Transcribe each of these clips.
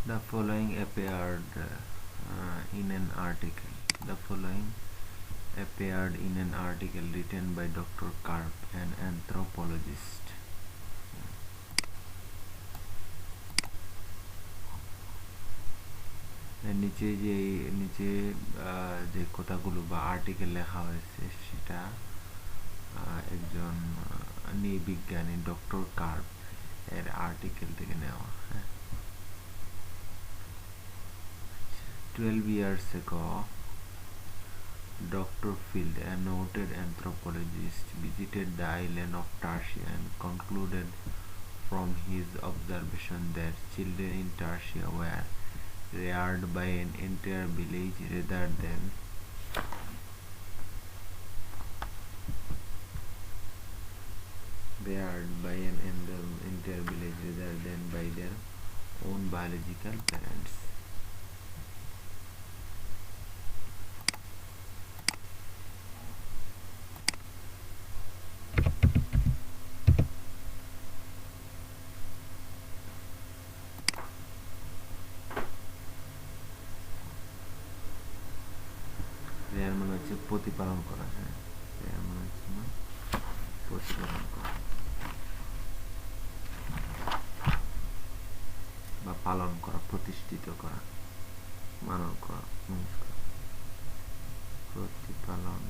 The following appeared in an article. The following appeared in an article written by Dr. Karp, an anthropologist. নিচে যে কথাগুলো বা article লেখা হয়েছে সেটা একজন নৃবিজ্ঞানী ডক্টর কার্প এর আর্টিকেল থেকে নেওয়া। 12 years ago, Dr. Field, a noted anthropologist, visited the island of Tertia and concluded from his observation that children in Tertia were reared by an entire village rather than by their own biological parents. Rare মানে হচ্ছে প্রতিপালন করা, হ্যাঁ, rare মানে হচ্ছে না প্রতিপালন করা বা পালন করা, প্রতিষ্ঠিত করা, মানন করা, প্রতিপালন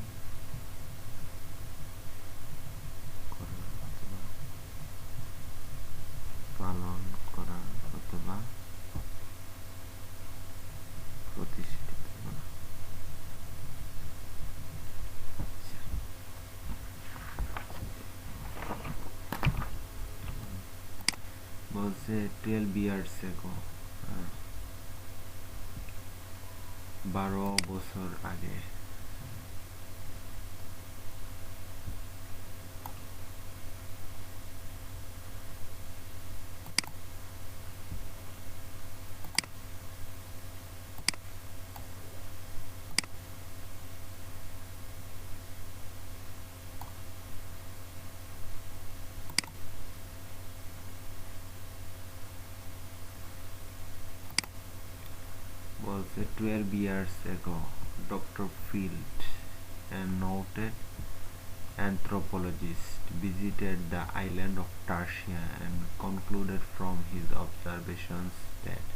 করা অথবা পালন করা অথবা প্রতিষ্ঠিত করা। বলছে 12 years ago, 12 বছর আগে, বলছে 12 years ago, Dr. Field, a noted anthropologist, visited the island of Tertia and concluded from his observations that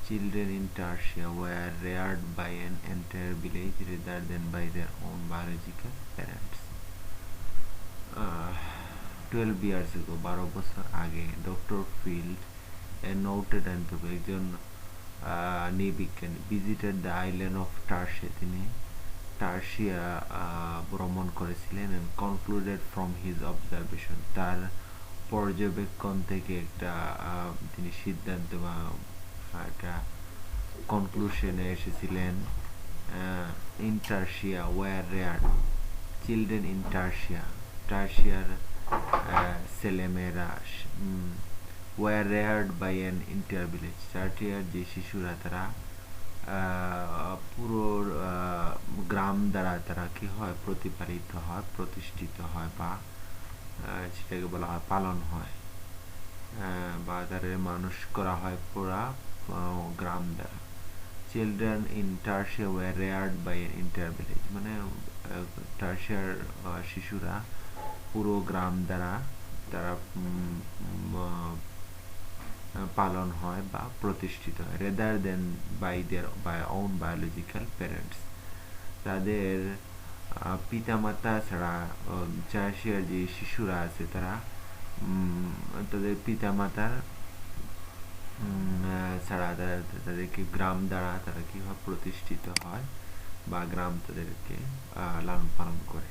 children in Tertia were reared by an entire village rather than by their own biological parents. 12 years ago, 12 বছর আগে, doctor field, a noted anthropologist, একজন নৃবিজ্ঞানী, visited the island of Tertia, তিনি টার্সিয়া ভ্রমণ করেছিলেন, and concluded from his observation, তার পর্যবেক্ষণ থেকে একটা তিনি সিদ্ধান্ত বা একটা কনক্লুশনে এসেছিলেন। in Tertia were reared, children in Tertia, টার্সিয়ার ছেলেমেয়েরা were reared by an entire village, টার্সিয়ার যে শিশুরা তারা পুরো গ্রাম দ্বারা তারা কি হয়, প্রতিপালিত হয়, প্রতিষ্ঠিত হয়, বা সেটাকে বলা হয় পালন হয়, বা তাদের মানুষ করা হয় পুরা গ্রাম দ্বারা। Children in Tertia were reared by an entire village, মানে টার্সিয়ার শিশুরা পুরো গ্রাম দ্বারা তারা পালন হয় বা প্রতিষ্ঠিত হয়, rather than by own biological parents, তাদের পিতামাতা ছাড়া। টার্সিয়ার যে শিশুরা আছে তারা তাদের পিতামাতার ছাড়া তাদেরকে গ্রাম দ্বারা তারা কিভাবে প্রতিষ্ঠিত হয় বা গ্রাম তাদেরকে লালন পালন করে।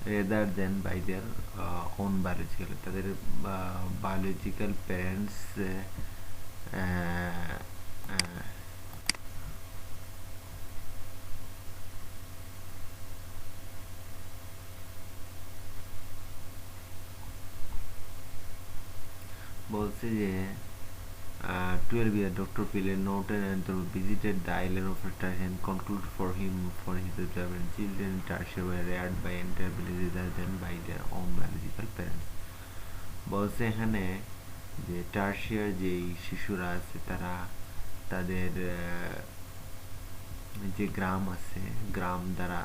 rather than by their own biological, তাদের biological parents বলছে যে 12-year Dr. Pillay noted and visited the island of Tertia and concluded for his observation children in Tertia were reared by entire village rather than by their own biological parents. বলছে এখানে যে টার্সিয়ার যেই শিশুরা আছে তারা তাদের যে গ্রাম আছে গ্রাম দ্বারা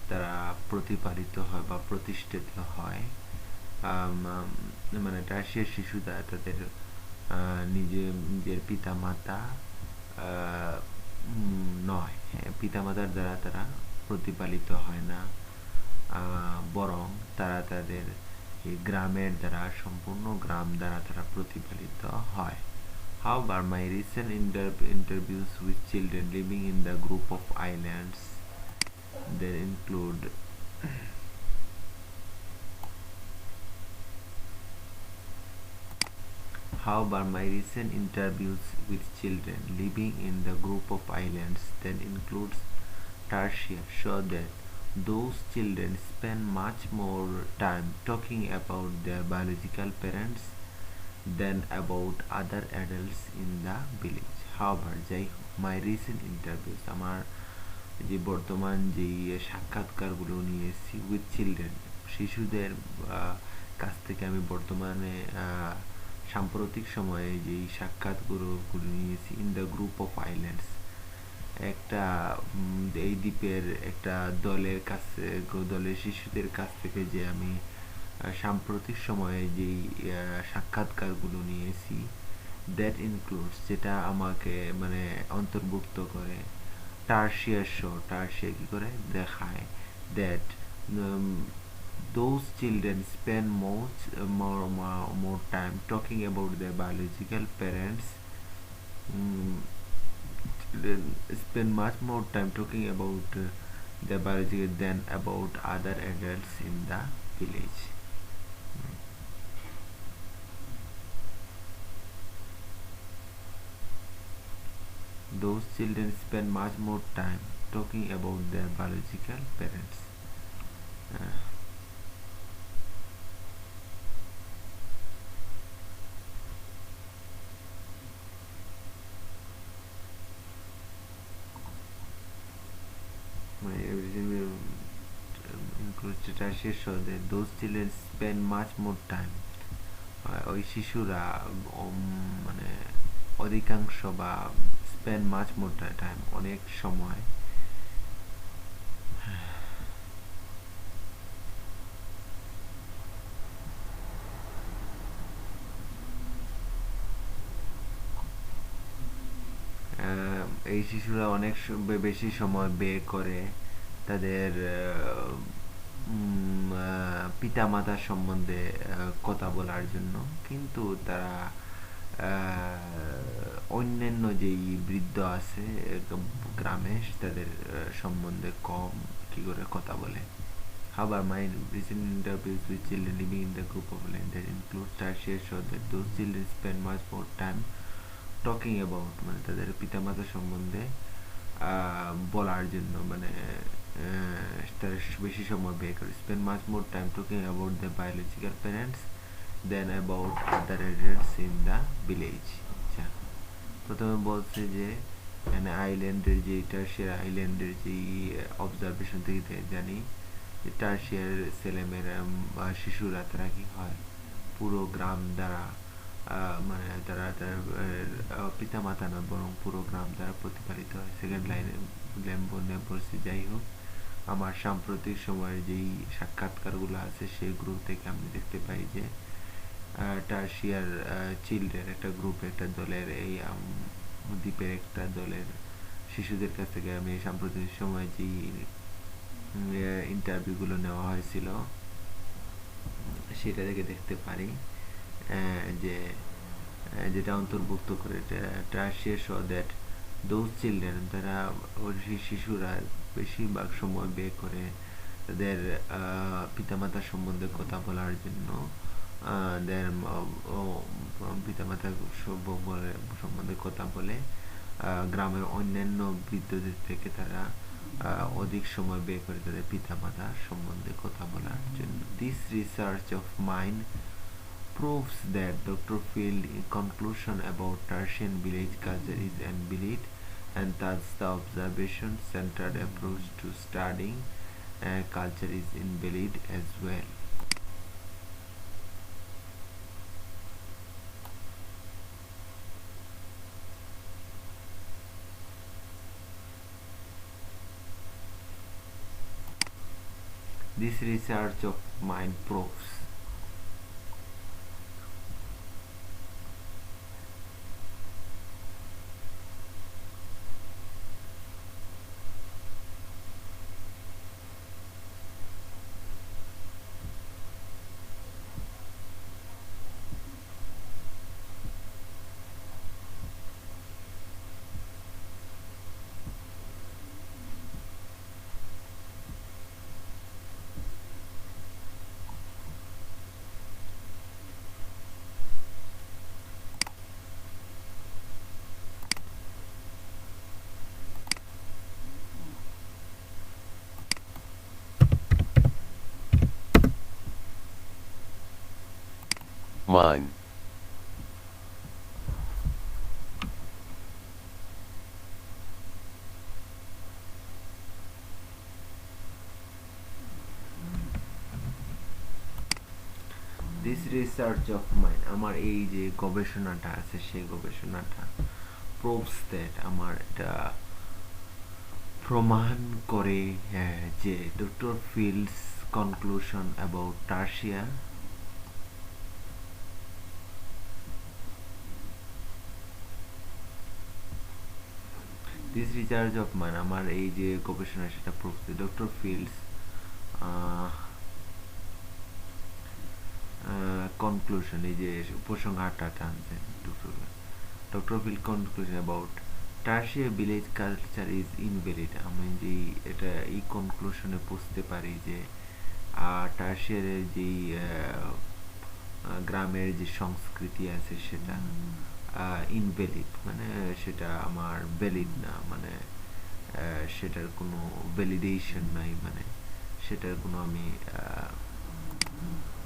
তারা প্রতিপালিত হয় বা প্রতিষ্ঠিত হয় মানে টার্সিয়ার শিশুরা তাদের নিজের পিতা মাতা নয়, পিতামাতার দ্বারা তারা প্রতিপালিত হয় না, বরং তারা তাদের এই গ্রামের দ্বারা সম্পূর্ণ গ্রাম দ্বারা তারা প্রতিপালিত হয়. However, my recent interviews with children living in the group of islands that include However, my recent interviews with children living in the group of islands that includes Tertia show that those children spend much more time talking about their biological parents than about other adults in the village. However, my recent interviews আমার যে বর্তমান যেই সাক্ষাৎকারগুলো নিয়েছি with children শিশুদের কাছ থেকে আমি বর্তমানে সাম্প্রতিক সময়ে যেই সাক্ষাৎগুলো নিয়েছি in the group of islands একটা এই দ্বীপের একটা দলের শিশুদের কাছ থেকে যে আমি সাম্প্রতিক সময়ে যেই সাক্ষাৎকারগুলো নিয়েছি দ্যাট ইনক্লুডস যেটা আমাকে মানে অন্তর্ভুক্ত করে টার্সিয়া কি করে দেখায় that those children spend more time talking about their biological parents children spend much more time talking about their biological than about other adults in the village. Those children spend much more time talking about their biological parents. Those children spend much more time ওই শিশুরা মানে অধিকাংশ বা spend much more time অনেক সময় এই শিশুরা অনেক বেশি সময় ব্যয় করে তাদের পিতামাতার সম্বন্ধে কথা বলার জন্য, কিন্তু তারা অন্যান্য যেই বৃদ্ধ আছে গ্রামে তাদের সম্বন্ধে কম কি করে কথা বলে. However, my recent interviews with children living in the group of land that include Tertia show that those children spend much more time talking about মানে তাদের পিতামাতা সম্বন্ধে বলার জন্য মানে তারা বেশি সময় ব্যয় করে spend much more time talking about their biological parents than about other adults in the village. আচ্ছা, প্রথমে বলছে যে মানে আইল্যান্ডের যে টার্সিয়ার আইল্যান্ডের যে অবজারভেশন থেকে জানি যে টার্সিয়ার ছেলেমেয়েরা বা শিশুরা তারা কি হয় পুরো গ্রাম দ্বারা মানে তারা তার পিতা মাতা নয় বরং পুরো গ্রাম দ্বারা প্রতিপালিত হয়. সেকেন্ড লাইনে বলছি যাই হোক আমার সাম্প্রতিক সময়ের যেই সাক্ষাৎকারগুলো আছে সেই গ্রুপ থেকে আমি দেখতে পাই যে টার্সিয়ার চিলড্রেন একটা গ্রুপ একটা দলের এই দ্বীপের একটা দলের শিশুদের কাছ থেকে আমি সাম্প্রতিক সময় যেই ইন্টারভিউগুলো নেওয়া হয়েছিল সেটা থেকে দেখতে পারি যে যেটা অন্তর্ভুক্ত করে টার্সিয়া শো দ্যাট দোজ চিলড্রেন তারা শিশুরা বেশিরভাগ সময় ব্যয় করে তাদের পিতামাতার সম্বন্ধে কথা বলার জন্য পিতামাতার সম্বন্ধে কথা বলে গ্রামের অন্যান্য বৃদ্ধদের থেকে তারা অধিক সময় ব্যয় করে তাদের পিতামাতার সম্বন্ধে কথা বলার জন্য. This research of mine proves that Dr. Field's conclusion about Tertian village culture is invalid, and thus the observation-centered approach to studying culture is invalid as well. This research of mine proves Mine. This research of mine, আমার এই যে গবেষণাটা আছে সেই গবেষণাটা proves that, আমার এটা প্রমাণ করে যে doctor Field's conclusion about Tertia this research of mine, আমার এই যে গবেষণা সেটা প্রুভস ডক্টর ফিল্ডস কনক্লুশন, এই যে উপসংহারটা টানছেন doctor Field conclusion about Tertia village culture is invalid. আমি যে এটা এই কনক্লুশনে বুঝতে পারি যে টার্সিয়ারের যেই গ্রামের যে সংস্কৃতি আছে সেটা ইনভ্যালিড, মানে সেটা আমার ভ্যালিড না, মানে সেটার কোনো ভ্যালিডেশন নাই, মানে সেটার কোনো আমি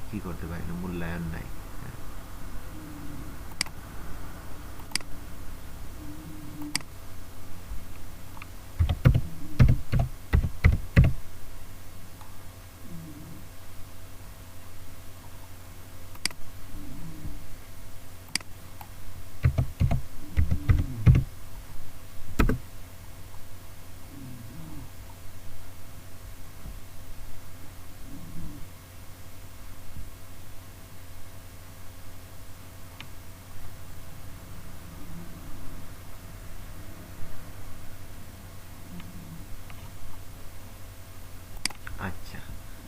কি করতে পারি না, মূল্যায়ন নাই। আচ্ছা,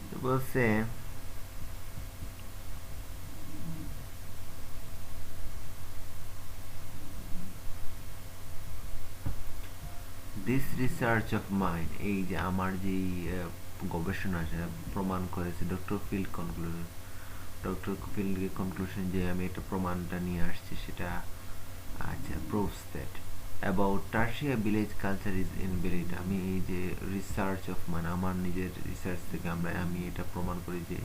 তো বলছে দিস রিসার্চ অফ মাইন, এই যে আমার যে গবেষণা সেটা প্রমাণ করেছে ডক্টর ফিল্ডের কনক্লুশন, যে আমি একটা প্রমাণটা নিয়ে আসছি সেটা আচ্ছা proves that about Tertia village culture is invalid. আমি এই যে রিসার্চ অফ মানে আমার নিজের রিসার্চ থেকে আমি এটা প্রমাণ করি যে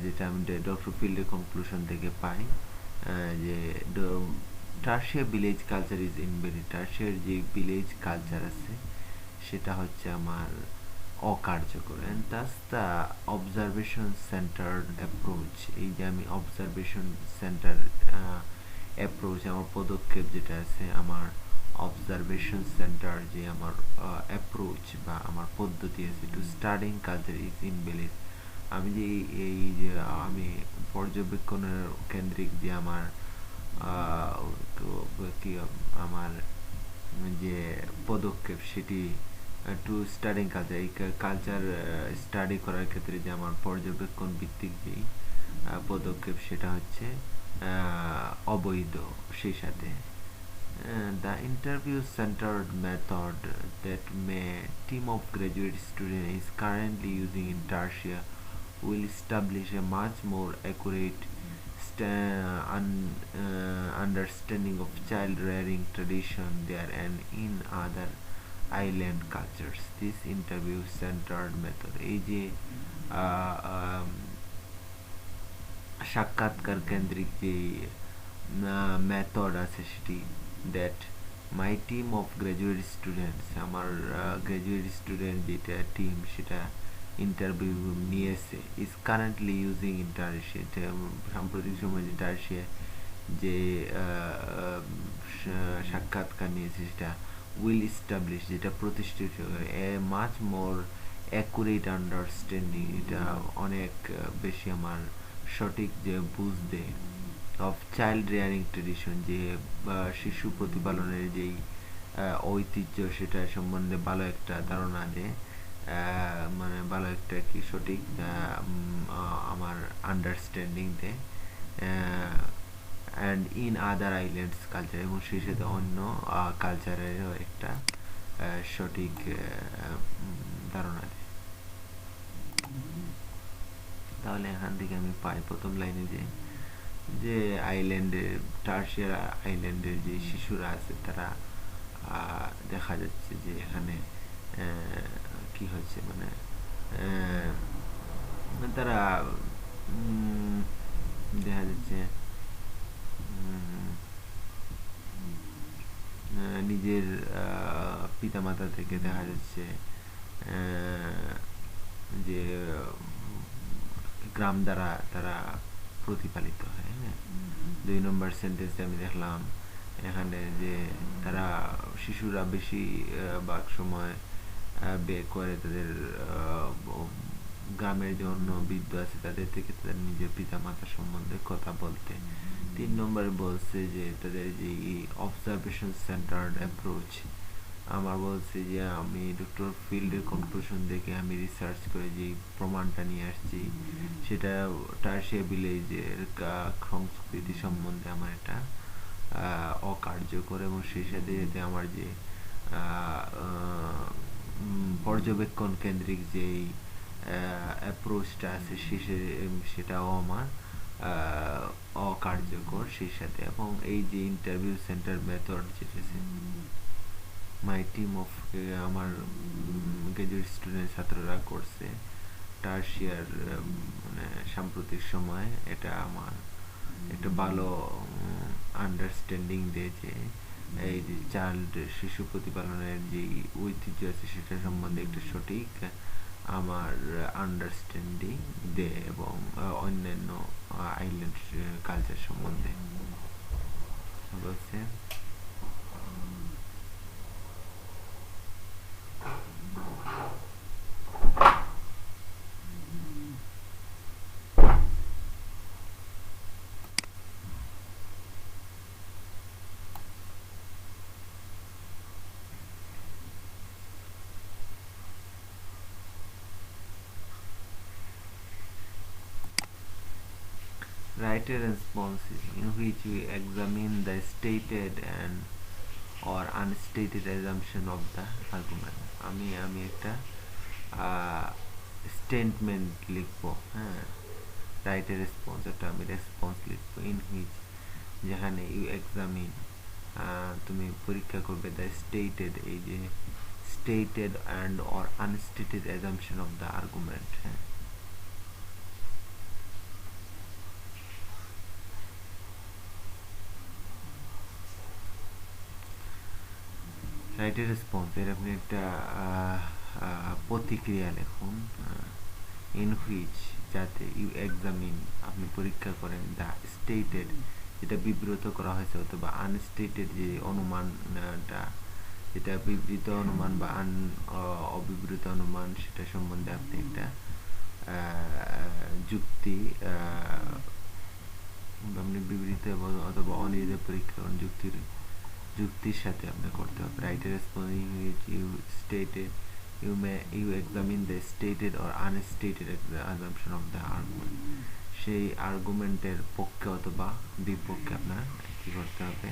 যেটা আমি ডক্টর ফিল্ডের কনক্লুশন থেকে পাই যে টার্সিয়া ভিলেজ কালচার ইজ ইনভ্যালিড। টার্সিয়ার যে ভিলেজ কালচার আছে সেটা হচ্ছে আমার অকার্যকর, অ্যান্ড তাস দ্য অবজারভেশন সেন্টার্ড অ্যাপ্রোচ। এই যে আমি অবজারভেশন সেন্টার অ্যাপ্রোচ, আমার পদক্ষেপ যেটা আছে, আমার অবজারভেশন সেন্টার যে আমার অ্যাপ্রোচ বা আমার পদ্ধতি আছে two studying culture is invalid. আমি যে এই যে আমি পর্যবেক্ষণের কেন্দ্রিক যে আমার কি আমার যে পদক্ষেপ সেটি টু স্টাডিং কালচার, এই কালচার স্টাডি করার ক্ষেত্রে যে আমার পর্যবেক্ষণ ভিত্তিক যেই পদক্ষেপ সেটা হচ্ছে অবৈধ। সেই সাথে the interview centered method that may team of graduate students is currently using in Tertia will establish a much more accurate understanding of child rearing tradition there and in other island cultures. This interview centered method, এই যে সাক্ষাৎকার কেন্দ্রিক যে method আছে সেটি, that my team of graduate students, আমার graduate student যেটা team সেটা ইন্টারভিউ নিয়েছে, ইজ কারেন্টলি ইউজিং ইন্টার্নশিপ, সাম্প্রতিক সময়ে যে টার্সিয়া যে সাক্ষাৎকার নিয়েছে সেটা উইল ইস্টাবলিশ, যেটা প্রতিষ্ঠিত এ মাচ মোর অ্যাকুরেট আন্ডারস্ট্যান্ডিং, এটা অনেক বেশি আমার সঠিক যে বুঝ দেয়, অফ চাইল্ড রেয়ারিং ট্রেডিশন, যে শিশু প্রতিপালনের যেই ঐতিহ্য সেটা সম্বন্ধে ভালো একটা ধারণা দেয়, মানে ভালো একটা কি সঠিক আমার আন্ডারস্ট্যান্ডিং দেয়, and in other islands culture, এবং সেই সাথে অন্য কালচারেরও একটা সঠিক ধারণা দেয়। তাহলে এখান থেকে আমি পাই প্রথম লাইনে যে আইল্যান্ডের টার্সিয়ার আইল্যান্ডের যে শিশুরা আছে তারা দেখা যাচ্ছে যে এখানে কি হচ্ছে, মানে তারা দেখা যাচ্ছে নিজের পিতামাতা থেকে দেখা যাচ্ছে যে গ্রাম দ্বারা তারা প্রতিপালিত হয়। হ্যাঁ, 2 নম্বর সেন্টেন্সে আমি দেখলাম এখানে যে তারা শিশুরা বেশি ভাগ সময় ব্যয় করে তাদের গ্রামের যে অন্য বৃদ্ধ আছে তাদের থেকে তাদের নিজের পিতা মাতা সম্বন্ধে কথা বলতে। 3 নম্বরে বলছে যে তাদের যে অবজারভেশন সেন্টার্ড অ্যাপ্রোচ, আমার বলছে যে আমি ডক্টর ফিল্ডের কনক্লুশন দেখে আমি রিসার্চ করে যে প্রমাণটা নিয়ে আসছি সেটা টার্সিয়া ভিলেজের সংস্কৃতি সম্বন্ধে আমার এটা অকার্যকর, এবং সেই সাথে সাথে আমার যে পর্যবেক্ষণ কেন্দ্রিক যেই অ্যাপ্রোচটা আছে সেটাও আমার অকার্যকর সেই সাথে, এবং এই যে ইন্টারভিউ সেন্টার মেথড যেটা মাই টিম অফ আমার গ্রাজুয়েট স্টুডেন্ট ছাত্ররা করছে টার্সিয়ার মানে সাম্প্রতিক সময়, এটা আমার একটা ভালো আন্ডারস্ট্যান্ডিং দেয় যে এই যে চাইল্ড শিশু প্রতিপালনের যে ঐতিহ্য আছে সেটা সম্বন্ধে একটা সঠিক আমার আন্ডারস্ট্যান্ডিং দেয়, এবং অন্যান্য আইল্যান্ড কালচার সম্বন্ধে বলছে। Write a response in which you examine the stated and or unstated assumption of the argument. আমি একটা স্টেটমেন্ট লিখবো, হ্যাঁ, রাইট এ রেসপন্স, একটা আমি রেসপন্স লিখবো, ইন হুইচ যেখানে ইউ এক্সামিন তুমি পরীক্ষা করবে দ্য স্টেটেড, এই যে stated and or unstated assumption of the argument. হ্যাঁ, রাইট এ রেসপন্স এর আপনি একটা প্রতিক্রিয়া লিখুন, ইন হুইচ যাতে ইউ এক্সামিন আপনি পরীক্ষা করেন দ্য স্টেটেড যেটা বিব্রত করা হয়েছে, অথবা আনস্টেটেড যে অনুমানটা, যেটা বিবৃত অনুমান বা অবিবৃত অনুমান সেটা সম্বন্ধে আপনি একটা যুক্তি আপনি বিবৃত অথবা অনির্দিষ্ট পরীক্ষা যুক্তির সাথে আপনি করতে হবে। Right response you stated you examine the stated or unstated assumption of the argument, সেই আর্গুমেন্টের পক্ষে অথবা বিপক্ষে আপনার কি করতে হবে,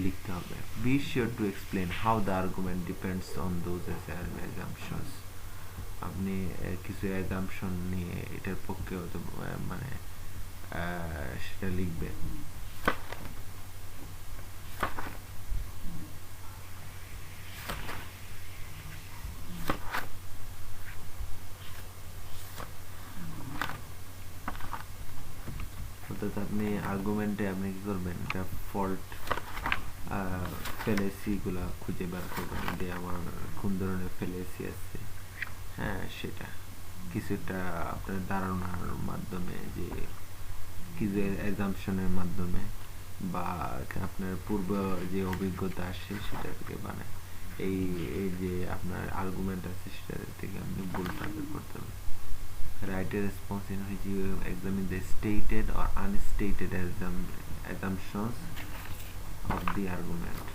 লিখতে হবে। Be sure to explain how the argument depends on those assumptions, আপনি কিছু অ্যাজাম্পশন নিয়ে এটার পক্ষে অথবা মানে সেটা লিখবেন। অর্থাৎ আপনি আর্গুমেন্টে আপনি কি করবেন, এটা ফল্ট ফেলেসিগুলা খুঁজে বের করবেন যে আমার কোন ধরনের ফেলেসি আছে। হ্যাঁ, সেটা কিছুটা আপনার ধারণার মাধ্যমে, যে কিছু অ্যাজাম্পশনের মাধ্যমে বা আপনার পূর্ব যে অভিজ্ঞতা আসে সেটা থেকে বানায় এই এই যে আপনার আর্গুমেন্ট আছে সেটা থেকে আপনি ভুলটা বের করতে হবে। Write a response in which you examine the stated or unstated assumptions of the argument.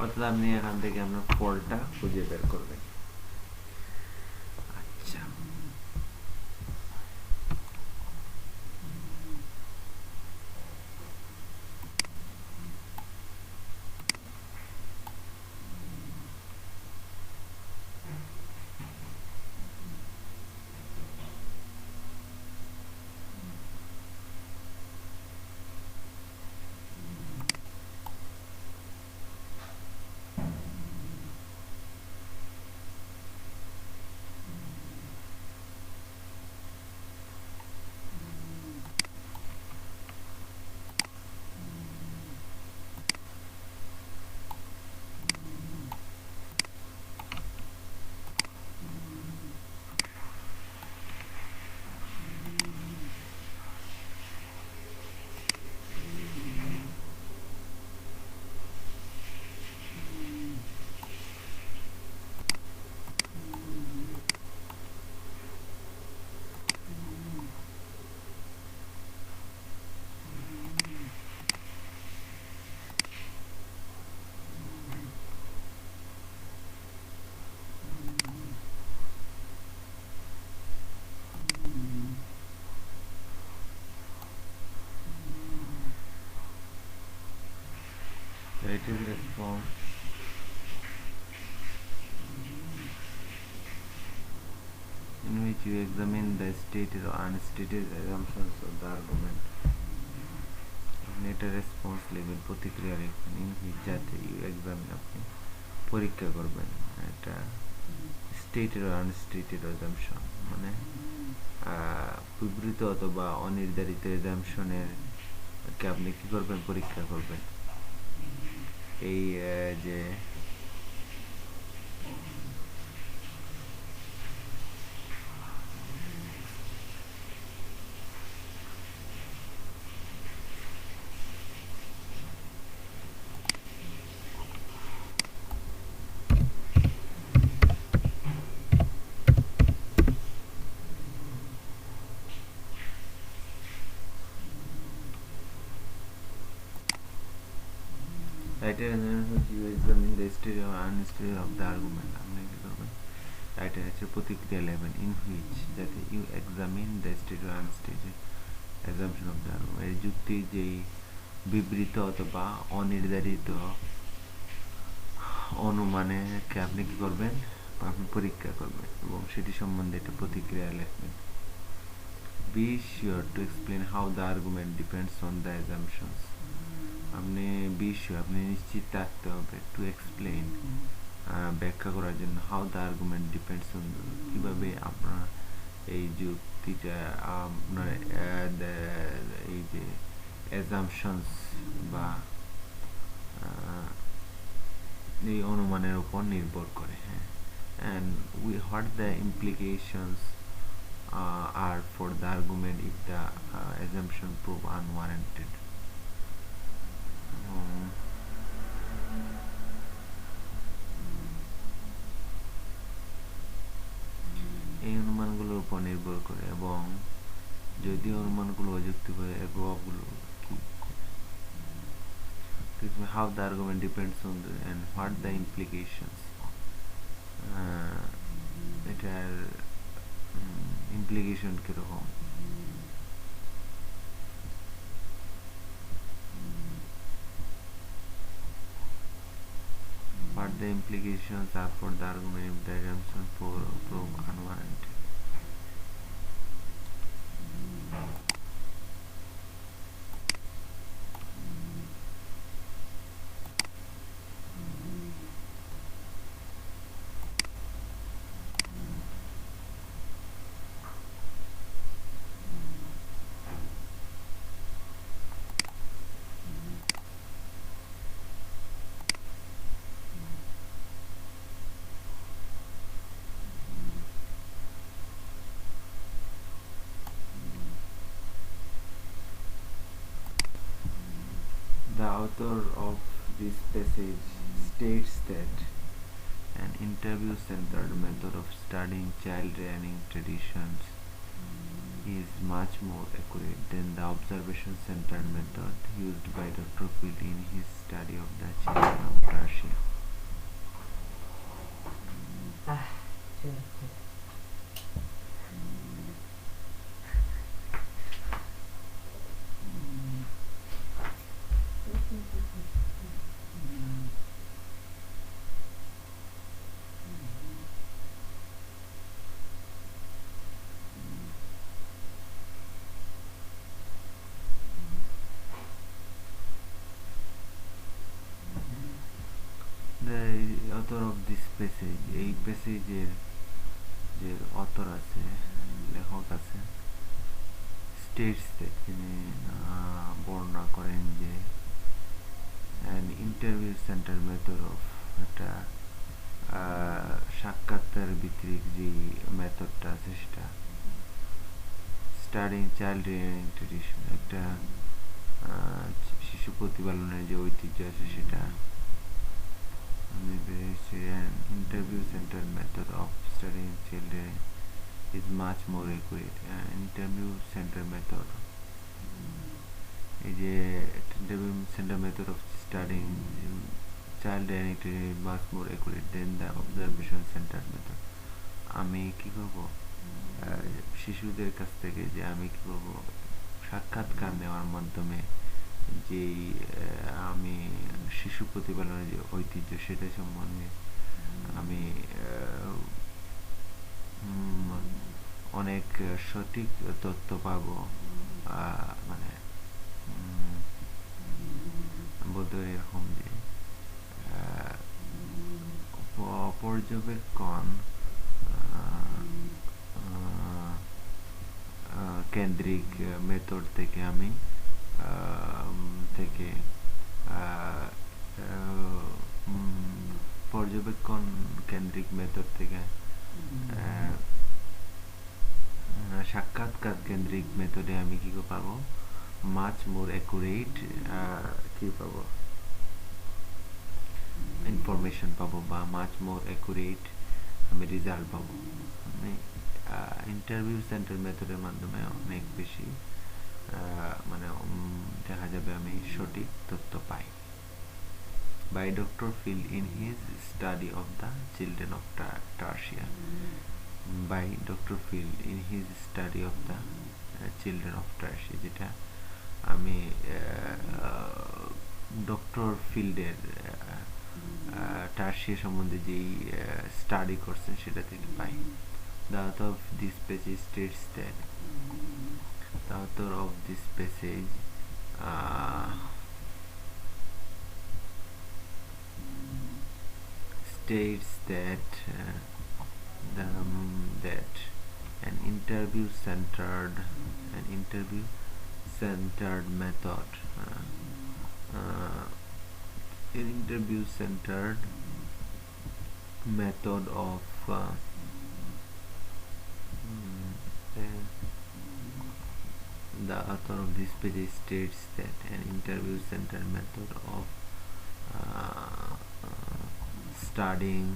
অর্থাৎ আপনি এখান থেকে আপনার ফলটা খুঁজে বের করবেন। আচ্ছা, it is response in which you examine the stated or unstated assumptions of the argument. এটা রেসপন্স লিখবেন, প্রতিক্রিয়া লিখবেন, ইন হুইচ যাতে ইউ এক্সামিন আপনি পরীক্ষা করবেন এটা স্টেটেড আর আনস্টেটেড অ্যাজাম্পশন, মানে বিবৃত অথবা অনির্ধারিত অ্যাজাম্পশনের কে আপনি কি করবেন, পরীক্ষা করবেন। এই যে write an analysis, you examine the state or unstated of the argument. আপনি কি করবেন, write এর প্রতিক্রিয়া লিখবেন, in which যাতে you examine the stated or unstated assumption of the argument, এই যুক্তি যেই বিবৃত অথবা অনির্ধারিত অনুমানকে আপনি কি করবেন, আপনি পরীক্ষা করবেন এবং সেটি সম্বন্ধে একটা প্রতিক্রিয়া লিখবেন। Be sure to explain how the argument depends on the assumptions. আপনি আপনি নিশ্চিত থাকতে হবে টু এক্সপ্লেইন, ব্যাখ্যা করার জন্য, how the argument depends on, কীভাবে আপনার এই যুক্তিটা আপনার এই যে অ্যাজাম্পশনস বা এই অনুমানের উপর নির্ভর করে। হ্যাঁ, and what the implications are for the argument if the assumption prove unwarranted. এই অনুমানগুলোর উপর নির্ভর করে এবং যদি অনুমানগুলো অযৌক্তিক হয় এর প্রভাবগুলো কি, how the argument depends on the and what the implications, এটার ইমপ্লিকেশন কিরকম, what the implications are for the argument if the assumption prove unwarranted. The author of this passage states that an interview-centered method of studying child rearing traditions is much more accurate than the observation-centered method used by Dr. Field in his study of the children of Tertia. The author of this passage, এই প্যাসেজের যে author আছে, লেখক আছে, states that তিনি বর্ণনা করেন যে an interview center method of একটা সাক্ষাৎকার ভিত্তিক যে মেথডটা আছে সেটা স্টাডিং চাইল্ড রিয়ারিং ট্রেডিশন, একটা শিশু প্রতিপালনের যে ঐতিহ্য আছে সেটা an interview centered method of studying children is much more accurate. Interview center method, is a interview center method of studying child rearing is much more accurate than the observation centered method. আমি কি করব, শিশুদের কাছ থেকে যে আমি কি করব সাক্ষাৎকার নেওয়ার মাধ্যমে যেই আমি শিশু প্রতিপালনের যে ঐতিহ্য সেটা সম্বন্ধে আমি অনেক সঠিক তথ্য পাবো, মানে বলতে পারি এরকম যে পর্যবেক্ষণ কেন্দ্রিক মেথড থেকে আমি পর্যবেক্ষণ কেন্দ্রিক মেথড থেকে সাক্ষাৎকার কেন্দ্রিক মেথডে আমি কি পাবো, মাচ মোর অ্যাকুরেট কি পাবো, ইনফরমেশন পাবো বা মাচ মোর অ্যাকুরেট আমি রেজাল্ট পাবো। ইন্টারভিউ সেন্টার মেথডের মাধ্যমে অনেক বেশি মানে দেখা যাবে আমি সঠিক তথ্য পাই। By Dr. Field in his study of the children of Tertia. By Dr. Field in his study of the children of Tertia, যেটা আমি ডক্টর ফিল্ডের টার্সিয়া সম্বন্ধে যেই স্টাডি করছেন সেটা থেকে পাই। The author of this passage states that the author of this passage states that that an interview centered method an interview centered method of the author of this page states that an interview centered method of studying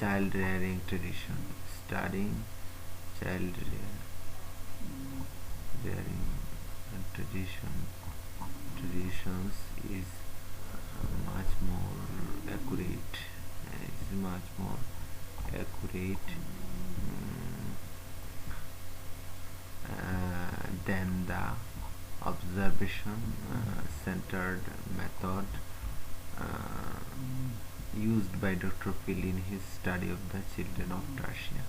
child rearing tradition, studying child rearing traditions is much more accurate, than the observation centered method by Dr. Phil in his study of the children of Tertia.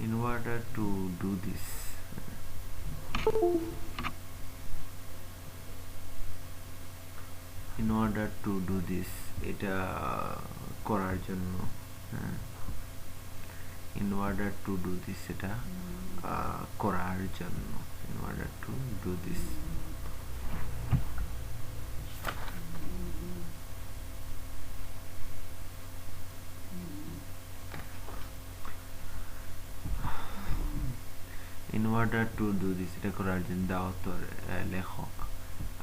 In order to do this, এটা করার জন্য in order to do this এটা করার জন্য in order to do this in order to do this এটা করার জন্য the author লেখক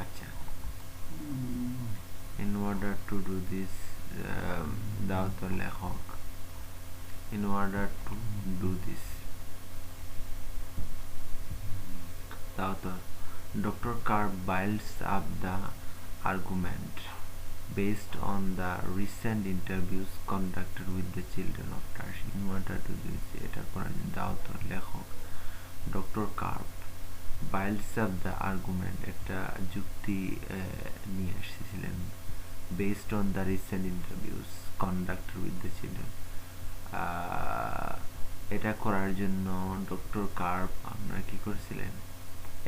আচ্ছা in order to do this the author লেখক in order to do this the author Dr. Karp builds up the argument based on the recent interviews conducted with the children of Tertian. In order to do this এটা করার জন্য the author লেখক Dr. Karp builds up the argument একটা যুক্তি নিয়ে এসেছিলেন based on the recent interviews conducted with the children. এটা করার জন্য ডক্টর কার্প আপনারা কি করেছিলেন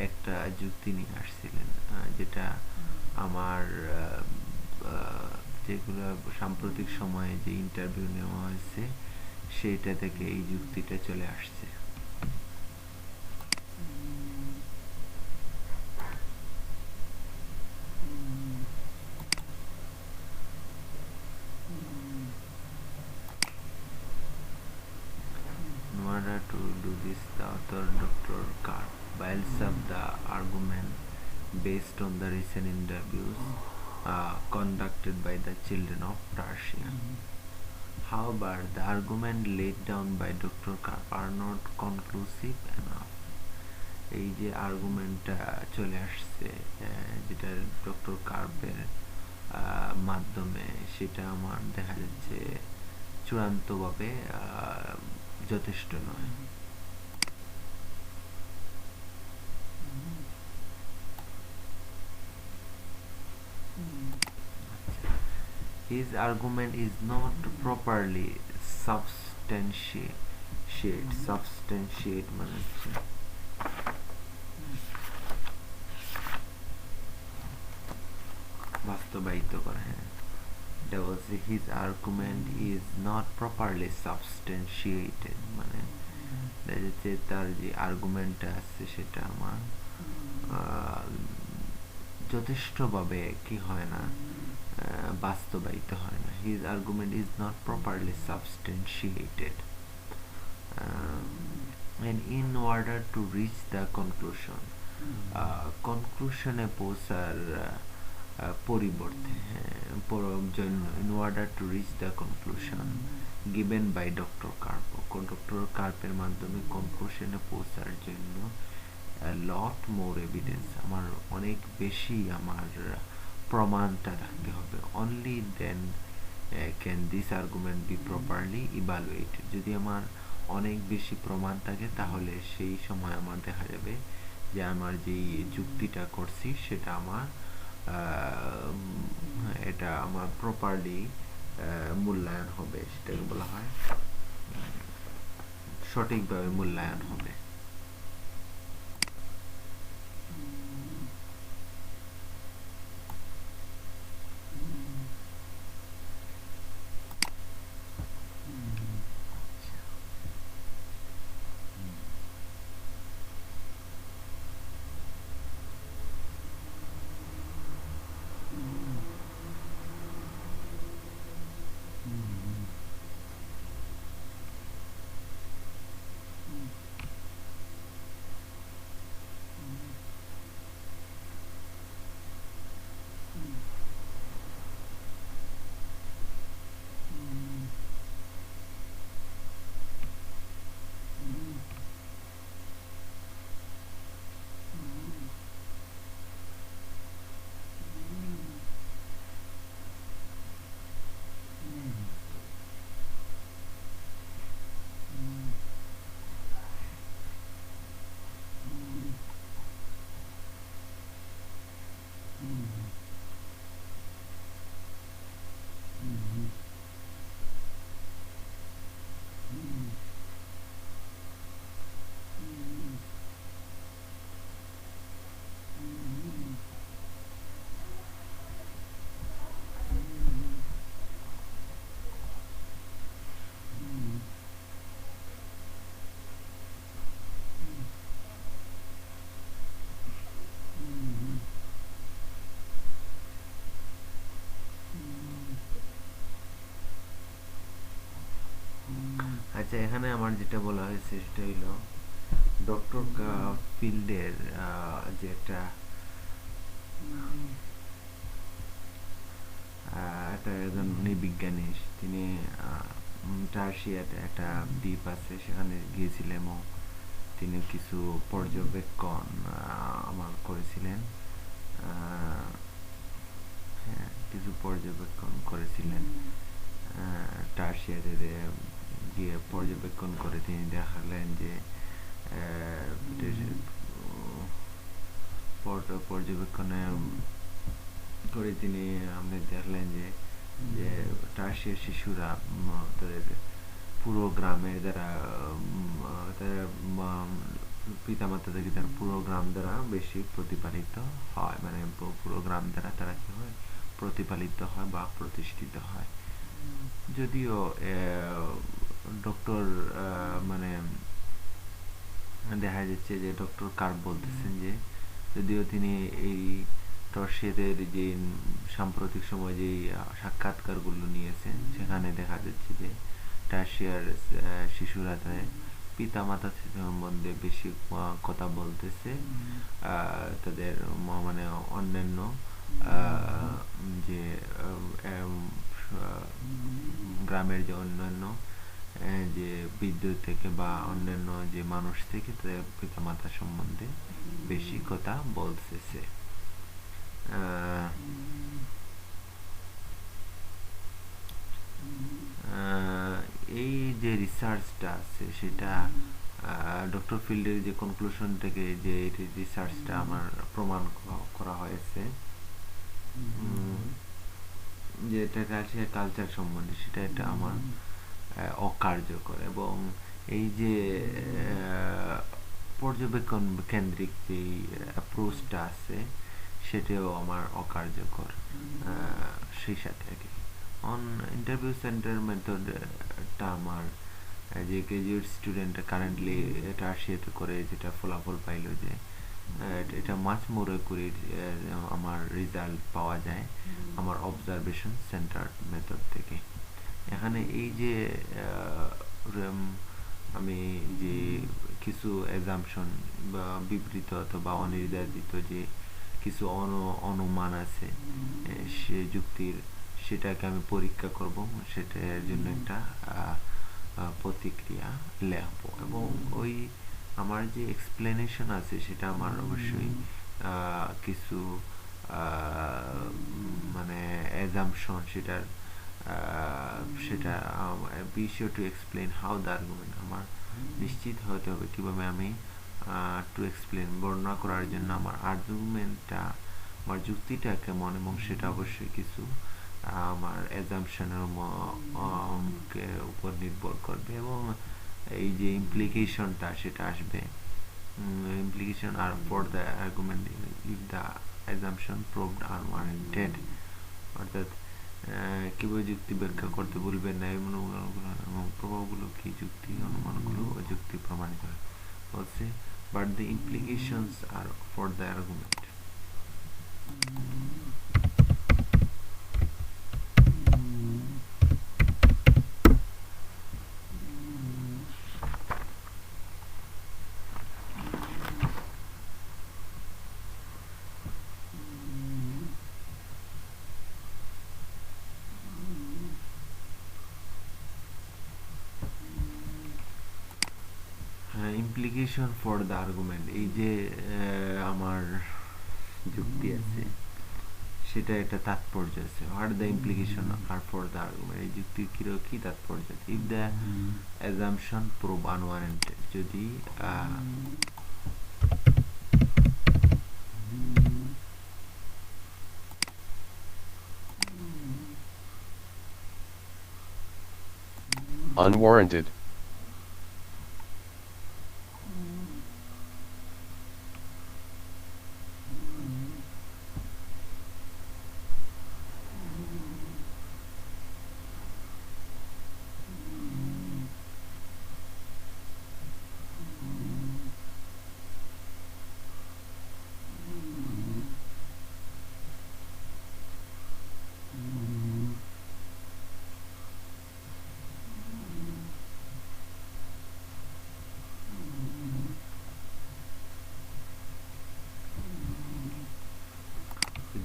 একটা যুক্তি নিয়ে আসছিলেন যেটা আমার যেগুলো সাম্প্রতিক সময়ে যে ইন্টারভিউ নেওয়া হয়েছে সেটা থেকে এই যুক্তিটা চলে আসছে to do this the author Dr. Karp builds up the argument based on the recent interviews conducted by the children of Tertia. However, the argument laid down by Dr. Karp are not conclusive enough. এই যে আর্গুমেন্টটা চলে আসছে যেটা doctor কার্পের মাধ্যমে সেটা আমার দেখা যাচ্ছে চূড়ান্তভাবে যথেষ্ট নয় his argument is not properly substantiate মানে বাস্তবায়িত করা his argument is not properly substantiated মানে তার যে আর্গুমেন্টটা আছে সেটা আমার যথেষ্টভাবে কি হয় না বাস্তবায়িত হয় না his argument is not properly substantiated and in order to reach the conclusion conclusion-এ পৌঁছার পরিবর্তে in order to reach the conclusion given by Dr. Karp Dr. Karp-এর মাধ্যমে conclusion-এ পৌঁছার জন্য a lot more evidence আমার অনেক বেশি আমার প্রমাণটা রাখতে হবে only then can this argument be properly evaluated যদি আমার অনেক বেশি প্রমাণ থাকে তাহলে সেই সময় আমার দেখা যাবে যে আমার যে যুক্তিটা করছি সেটা আমার এটা আমার প্রপারলি মূল্যায়ন হবে সেটাকে বলা হয় সঠিকভাবে মূল্যায়ন হবে আচ্ছা, এখানে আমার যেটা বলা হয়েছে সেটা হইল ডক্টর ফিল্ডের যে একটা একটা একজন বিজ্ঞানী, তিনি টার্সিয়াতে একটা দ্বীপ আছে সেখানে গিয়েছিলেন এবং তিনি কিছু পর্যবেক্ষণ আমার করেছিলেন। হ্যাঁ, কিছু পর্যবেক্ষণ করেছিলেন। টার্সিয়াতে গিয়ে পর্যবেক্ষণ করে তিনি দেখালেন যে পর্যবেক্ষণে করে তিনি আপনি দেখলেন যে যে টার্সিয়ার শিশুরা তাদের পুরো গ্রামের দ্বারা পিতামাতা থেকে তার পুরো গ্রাম দ্বারা বেশি প্রতিপালিত হয়, মানে পুরো গ্রাম দ্বারা তারা কি হয়, প্রতিপালিত হয় বা প্রতিষ্ঠিত হয়। যদিও ডক্টর মানে দেখা যাচ্ছে যে ডক্টর কার্প বলতেছেন যে যদিও তিনি এই টর্সিয়াদের যে সাম্প্রতিক সময় যে সাক্ষাৎকারগুলো নিয়েছেন সেখানে দেখা যাচ্ছে যে টার্সিয়ার শিশুরা পিতামাতা সম্বন্ধে বেশি কথা বলতেছে, তাদের মানে অন্যান্য যে গ্রামের যে অন্যান্য যে বিদ্যুৎ থেকে বা অন্যান্য যে মানুষ থেকে তাদের পিতামাতা সম্বন্ধে বেশি কথা বলতেছে। এই যে রিসার্চটা আছে সেটা ডক্টর ফিল্ডের যে কনক্লুশন থেকে যে রিসার্চটা আমার প্রমাণ করা হয়েছে যে এটা কালচার সম্বন্ধে, সেটা এটা আমার অকার্যকর, এবং এই যে পর্যবেক্ষণ কেন্দ্রিক যে অ্যাপ্রোচটা আছে সেটাও আমার অকার্যকর। সেই সাথে অন ইন্টারভিউ সেন্টার মেথডটা আমার যে গ্রাজুয়েট স্টুডেন্ট কারেন্টলি টার্সিয়াতে করে যেটা ফলাফল পাইল যে এটা মাছ মোর একুরেট আমার রেজাল্ট পাওয়া যায় আমার অবজারভেশন সেন্টার মেথড থেকে। এখানে এই যে আমি যে কিছু অ্যাজাম্পশন বা বিবৃত অথবা অনির্ধারিত যে কিছু অনুমান আছে সে যুক্তির, সেটাকে আমি পরীক্ষা করব, সেটার জন্য একটা প্রতিক্রিয়া লেখবো, এবং ওই আমার যে এক্সপ্লেনেশন আছে সেটা আমার অবশ্যই কিছু মানে অ্যাজাম্পশন সেটা be sure to explain how the argument, আমার নিশ্চিত হতে হবে কীভাবে আমি টু এক্সপ্লেন বর্ণনা করার জন্য আমার আর্গুমেন্টটা, আমার যুক্তিটা কেমন, এবং সেটা অবশ্যই কিছু আমার অ্যাজাম্পশনের উপর নির্ভর করবে, এবং এই যে ইমপ্লিকেশনটা সেটা আসবে। Implication are for the argument if the assumption proved unwarranted, অর্থাৎ কিভাবে যুক্তি ব্যাখ্যা করতে বলবেন না এবং প্রভাবগুলো কি যুক্তি অনুমানগুলো অযুক্তি প্রমাণিত হয় বলছে, but the implications are for the argument. Implication for the argument, এই যে আমার যুক্তি আছে সেটা একটা তাৎপর্য আছে। What the implication are for the argument, এই যুক্তির কি তাৎপর্য আছে। If the assumption prove unwarranted, যদি unwarranted,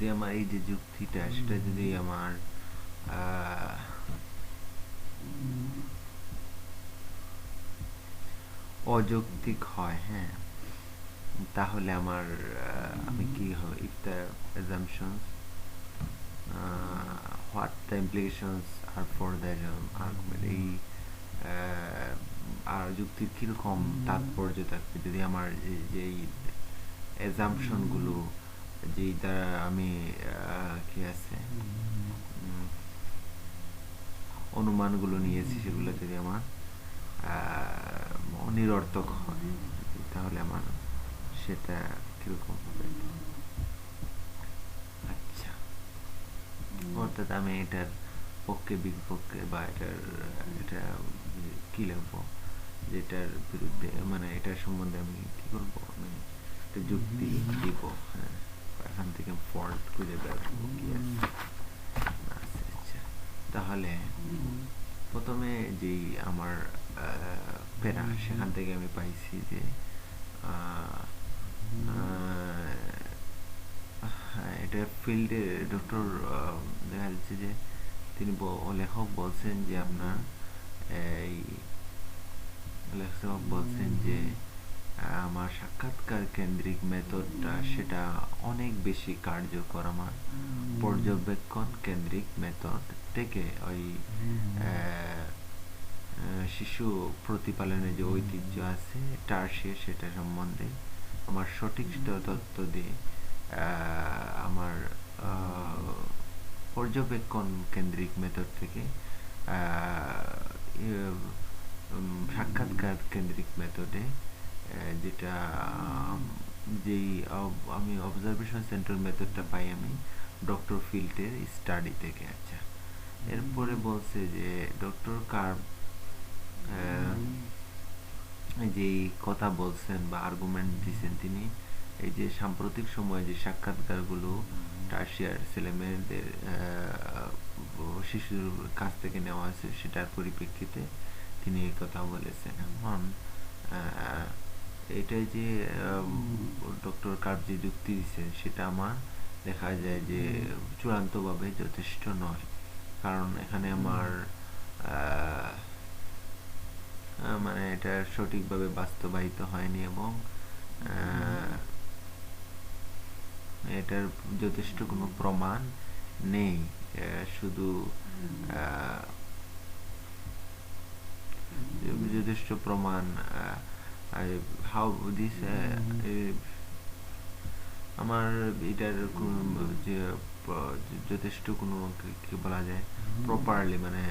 যদি আমার এই যে যুক্তিটা সেটা যদি আমার অযৌক্তিক হয়, হ্যাঁ, তাহলে আমার আমি কি হবে, if the assumptions what the implications are for the argument, এই আর যুক্তির কিরকম তাৎপর্য থাকবে যদি আমার যেই অ্যাজাম্পশন গুলো যেই দ্বারা আমি কি আছে অনুমানগুলো নিয়েছি সেগুলো যদি আমার নিরর্থক হয়, তাহলে আমার সেটা কিরকম হবে। আচ্ছা, অর্থাৎ আমি এটার পক্ষে বিপক্ষে বা এটা কি লিখবো, যেটার বিরুদ্ধে মানে এটার সম্বন্ধে আমি কি করবো, আমি একটা যুক্তি দিব, হ্যাঁ, এখান থেকে ফল্ট খুঁজে বের করবো কি আছে। আচ্ছা, তাহলে প্রথমে যেই আমার প্যারা সেখান থেকে আমি পাইছি যে এটা ফিল্ডে ডক্টর দেখা যাচ্ছে যে তিনি লেখক বলছেন যে আপনার এই লেখক বলছেন যে আমার সাক্ষাৎকার কেন্দ্রিক মেথডটা সেটা অনেক বেশি কার্যকর আমার পর্যবেক্ষণ কেন্দ্রিক মেথড থেকে ওই শিশু প্রতিপালনের যে ঐতিহ্য আছে টার্সিয়া সেটা সম্বন্ধে আমার সঠিক তথ্য দিয়ে আমার পর্যবেক্ষণ কেন্দ্রিক মেথড থেকে সাক্ষাৎকার কেন্দ্রিক মেথডে যেটা যেই আমি অবজারভেশন সেন্টার মেথডটা পাই আমি ডক্টর ফিল্টের স্টাডি থেকে। আচ্ছা, এরপরে বলছে যে ডক্টর কার্প যেই কথা বলছেন বা আর্গুমেন্ট দিচ্ছেন তিনি এই যে সাম্প্রতিক সময়ে যে সাক্ষাৎকারগুলো টার্সিয়ার ছেলেমেয়েদের শিশুর কাছ থেকে নেওয়া হয়েছে সেটার পরিপ্রেক্ষিতে তিনি এই কথা বলেছেন। এখন এটাই যে ডক্টর কার্প যে যুক্তি দিচ্ছেন সেটা আমার দেখা যায় যে চূড়ান্তভাবে যথেষ্ট নয়, কারণ এখানে আমার মানে এটা সঠিকভাবে বাস্তবায়িত হয়নি এবং এটার যথেষ্ট কোনো প্রমাণ নেই, শুধু যথেষ্ট প্রমাণ হাউ দিস আমার এটার যে যথেষ্ট কোনো কি বলা যায় প্রপারলি মানে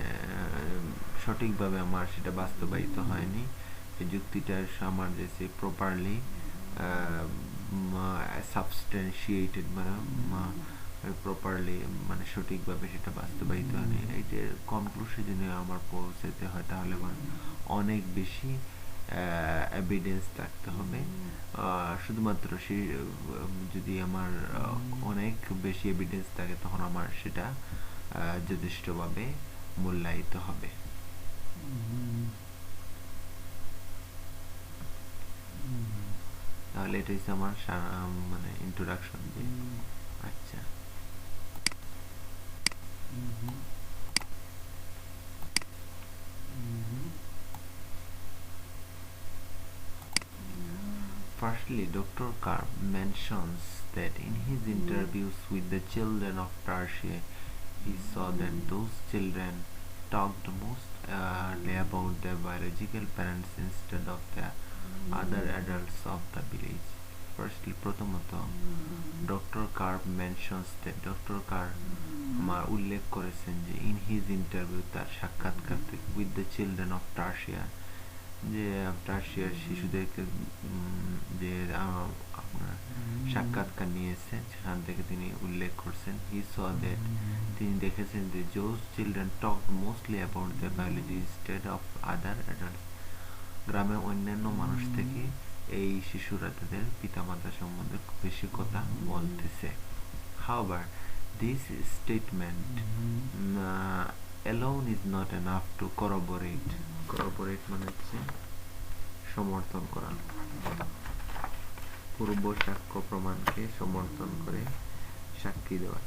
সঠিকভাবে আমার সেটা বাস্তবায়িত হয়নি। এই যুক্তিটার আমার যে প্রপারলি সাবস্টেন্সিয়েটেড মানে প্রপারলি মানে সঠিকভাবে সেটা বাস্তবায়িত হয়নি। এইটার কনক্লুশনে আমার পৌঁছাতে হয় তাহলে আমার অনেক বেশি এভিডেন্স থাকতে হবে। শুধুমাত্র সে যদি আমার অনেক বেশি এভিডেন্স থাকে তখন আমার সেটা যথেষ্টভাবে মূল্যায়িত হবে। তাহলে এটা হচ্ছে আমার মানে ইন্ট্রোডাকশন যে আচ্ছা Firstly, Dr. Karp mentions that in his interviews with the children of Tertia, he saw that those children talked mostly about their biological parents instead of the other adults of the village. Firstly, প্রথমত Dr. Karp mentions that Dr. Karp উল্লেখ করেছেন যে in his interview তার সাক্ষাৎকার with the children of Tertia যে টার্সিয়ার শিশুদেরকে যে আপনার সাক্ষাৎকার নিয়েছেন সেখান থেকে তিনি উল্লেখ করছেন he saw that তিনি দেখেছেন যে those children talked mostly about their biology instead of other adults, গ্রামের অন্যান্য মানুষ থেকে এই শিশুরা তাদের পিতামাতা সম্বন্ধে বেশি কথা বলতেছে। However, this statement alone is not enough to corroborate মানে হচ্ছে সমর্থন করা, পূর্ব সাক্ষ্য প্রমাণকে সমর্থন করে সাক্ষী দেওয়া।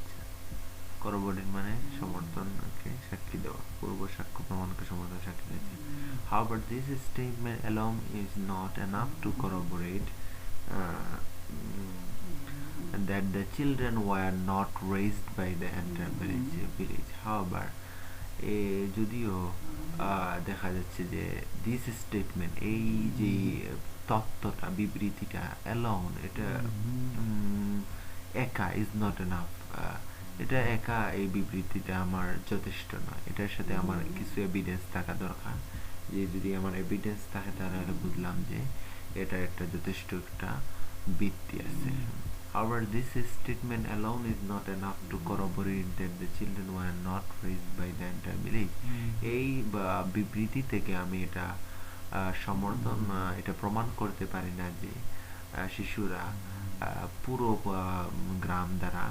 corroborate মানে সমর্থনকে সাক্ষী দেওয়া, পূর্ব সাক্ষ্য প্রমাণকে সমর্থন সাক্ষী দিয়েছে। However, this statement alone is not enough to corroborate uh, that the children were not raised by the entire village. However, যদিও দেখা যাচ্ছে যে দিস স্টেটমেন্ট, এই যে তত্ত্বটা, বিবৃতিটা alone, এটা একা ইজ নট এনাফ, এটা একা এই বিবৃতিটা আমার যথেষ্ট নয়, এটার সাথে আমার কিছু এভিডেন্স থাকা দরকার। যে যদি আমার এভিডেন্স থাকে তাহলে বুঝলাম যে এটা একটা যথেষ্ট একটা ভিত্তি আছে। However, this statement alone is not enough to corroborate that the children were not raised by the entire village. এই বিবৃতি থেকে আমি এটা সমর্থন, এটা প্রমাণ করতে পারি না যে শিশুরা পুরো গ্রাম দ্বারা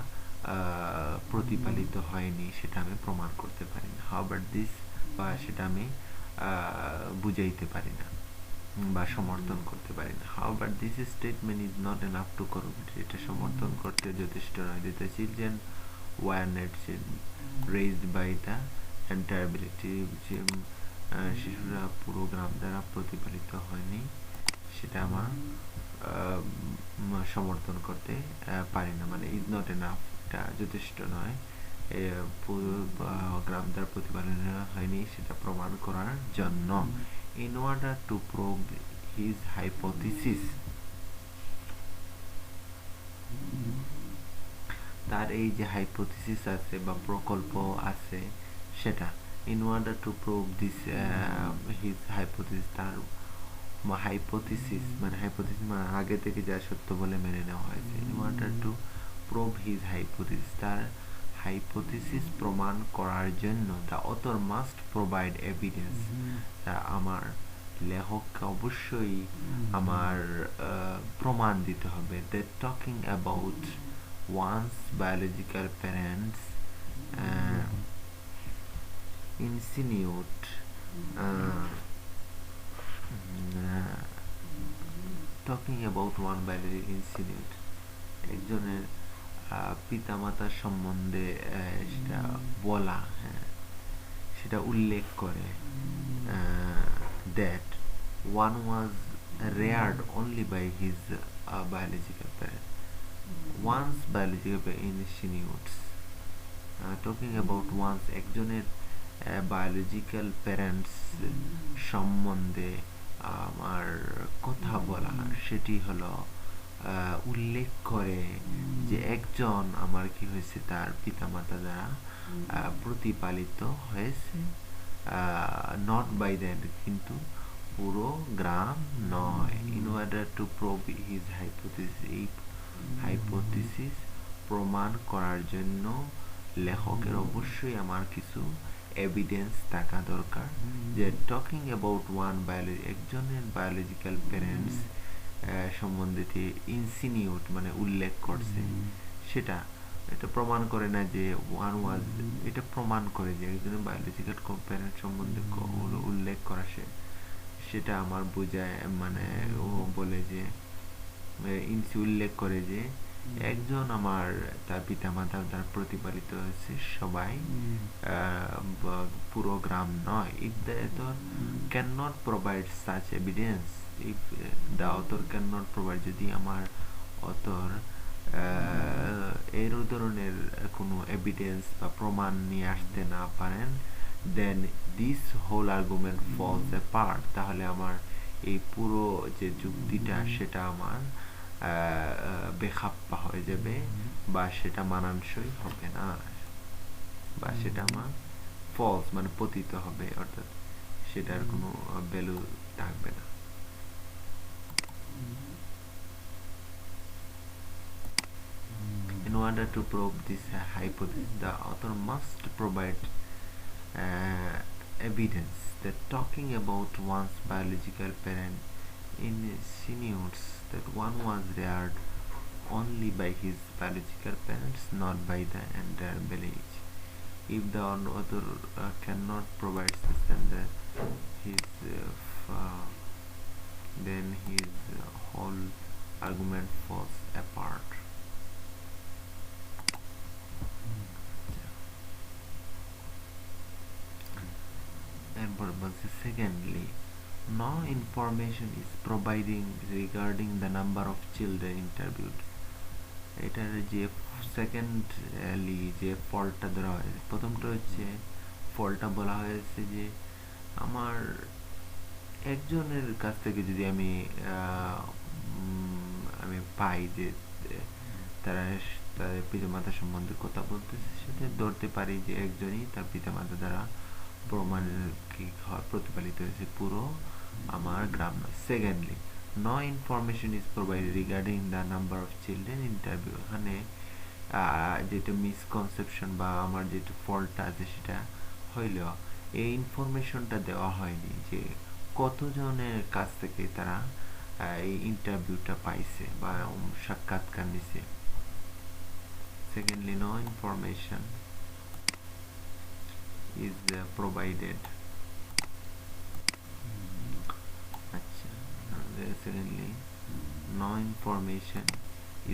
প্রতিপালিত হয়নি, সেটা আমি প্রমাণ করতে পারি না। However, this বা সেটা আমি বুঝাইতে পারি না বা সমর্থন করতে পারি না। However, this statement is not enough to corroborate, এটা সমর্থন করতে যথেষ্ট নয় যে the children were not raised by the entire village, শিশুরা পুরো গ্রাম দ্বারা প্রতিপালিত হয়নি, সেটা আমার সমর্থন করতে পারি না, মানে ইজ নট এনাফ, এটা যথেষ্ট নয় গ্রাম দ্বারা প্রতিপালন হয়নি সেটা প্রমাণ করার জন্য। In order to prove his hypothesis, তার এই যে হাইপোথিসিস আছে বা প্রকল্প আছে সেটা, in order to prove this his hypothesis, তার হাইপোথিসিস মানে আগে থেকে যা সত্য বলে মেনে নেওয়া হয়েছে, in order to prove his hypothesis, তার হাইপোথিসিস প্রমাণ করার জন্য the author must provide evidence, আমার লেখককে অবশ্যই আমার প্রমাণ দিতে হবে that talking about one's biological parents insinuate talking about one biological insinuate, একজনের পিতামাতার সম্বন্ধে সেটা বলা, সেটা উল্লেখ করে that one was reared only by his biological parents. One's biological parents insinuates, talking about one's, একজনের biological parents সম্বন্ধে আমার কথা বলা, সেটি হলো উল্লেখ করে যে একজন আমার কি হয়েছে, তার পিতামাতা দ্বারা প্রতিপালিত হয়েছে, নট বাই দ্যাট, কিন্তু পুরো গ্রাম নয়। In order to prove his hypothesis, এই হাইপোথিসিস প্রমাণ করার জন্য লেখকের অবশ্যই আমার কিছু এভিডেন্স থাকা দরকার যে টকিং অ্যাবাউট ওয়ান একজনের বায়োলজিক্যাল প্যারেন্টস সম্বন্ধে ইনসিনিউট মানে উল্লেখ করছে, সেটা এটা প্রমাণ করে না যে ওয়ান ওয়াজ, এটা প্রমাণ করে যে একজনের বায়োলজিক্যাল প্যারেন্ট সম্বন্ধে উল্লেখ করা, সেটা আমার বোঝায়, মানে ও বলে যে উল্লেখ করে যে একজন আমার তার পিতামাতা দ্বারা প্রতিপালিত হয়েছে, সবাই পুরো গ্রাম নয়। If the author cannot provide such evidence, if the author cannot provide, যদি আমার author এর ধরনের কোনো এভিডেন্স বা প্রমাণ নিয়ে আসতে না পারেন, then this whole argument falls apart, তাহলে আমার এই পুরো যে যুক্তিটা সেটা আমার বেখাপ্পা হয়ে যাবে বা সেটা মানানসই হবে না, বা সেটা আমার ফলস মানে পতিত হবে, অর্থাৎ সেটার কোনো ভ্যালু থাকবে না। In order to prove this hypothesis, the author must provide evidence that talking about one's biological parent insinuates that one was reared only by his biological parents, not by the entire village. If the author cannot provide this, then his whole argument falls apart. এরপর বলছে secondly no information is providing regarding the number of children interviewed. এটার যে secondly যে ফল্টটা ধরা হয়েছে, প্রথমটা হচ্ছে ফল্টটা বলা হয়েছে যে আমার একজনের কাছ থেকে যদি আমি আমি পাই যে তারা তাদের পিতামাতা সম্বন্ধে কথা বলতেছে, সেটা ধরতে পারি যে একজনই তার পিতামাতা দ্বারা প্রতিপালিত হয়েছে, পুরো আমার গ্রাম নয়। Secondly no information is provided regarding the number of children interview. এখানে যেটা মিসকনসেপশন বা আমার যেটা ফল্টটা আছে সেটা হইল এই ইনফরমেশনটা দেওয়া হয়নি যে কতজনের কাছ থেকে তারা এই ইন্টারভিউটা পাইছে বা সাক্ষাৎকার নিছে। Secondly, no information is provided. Secondly, no information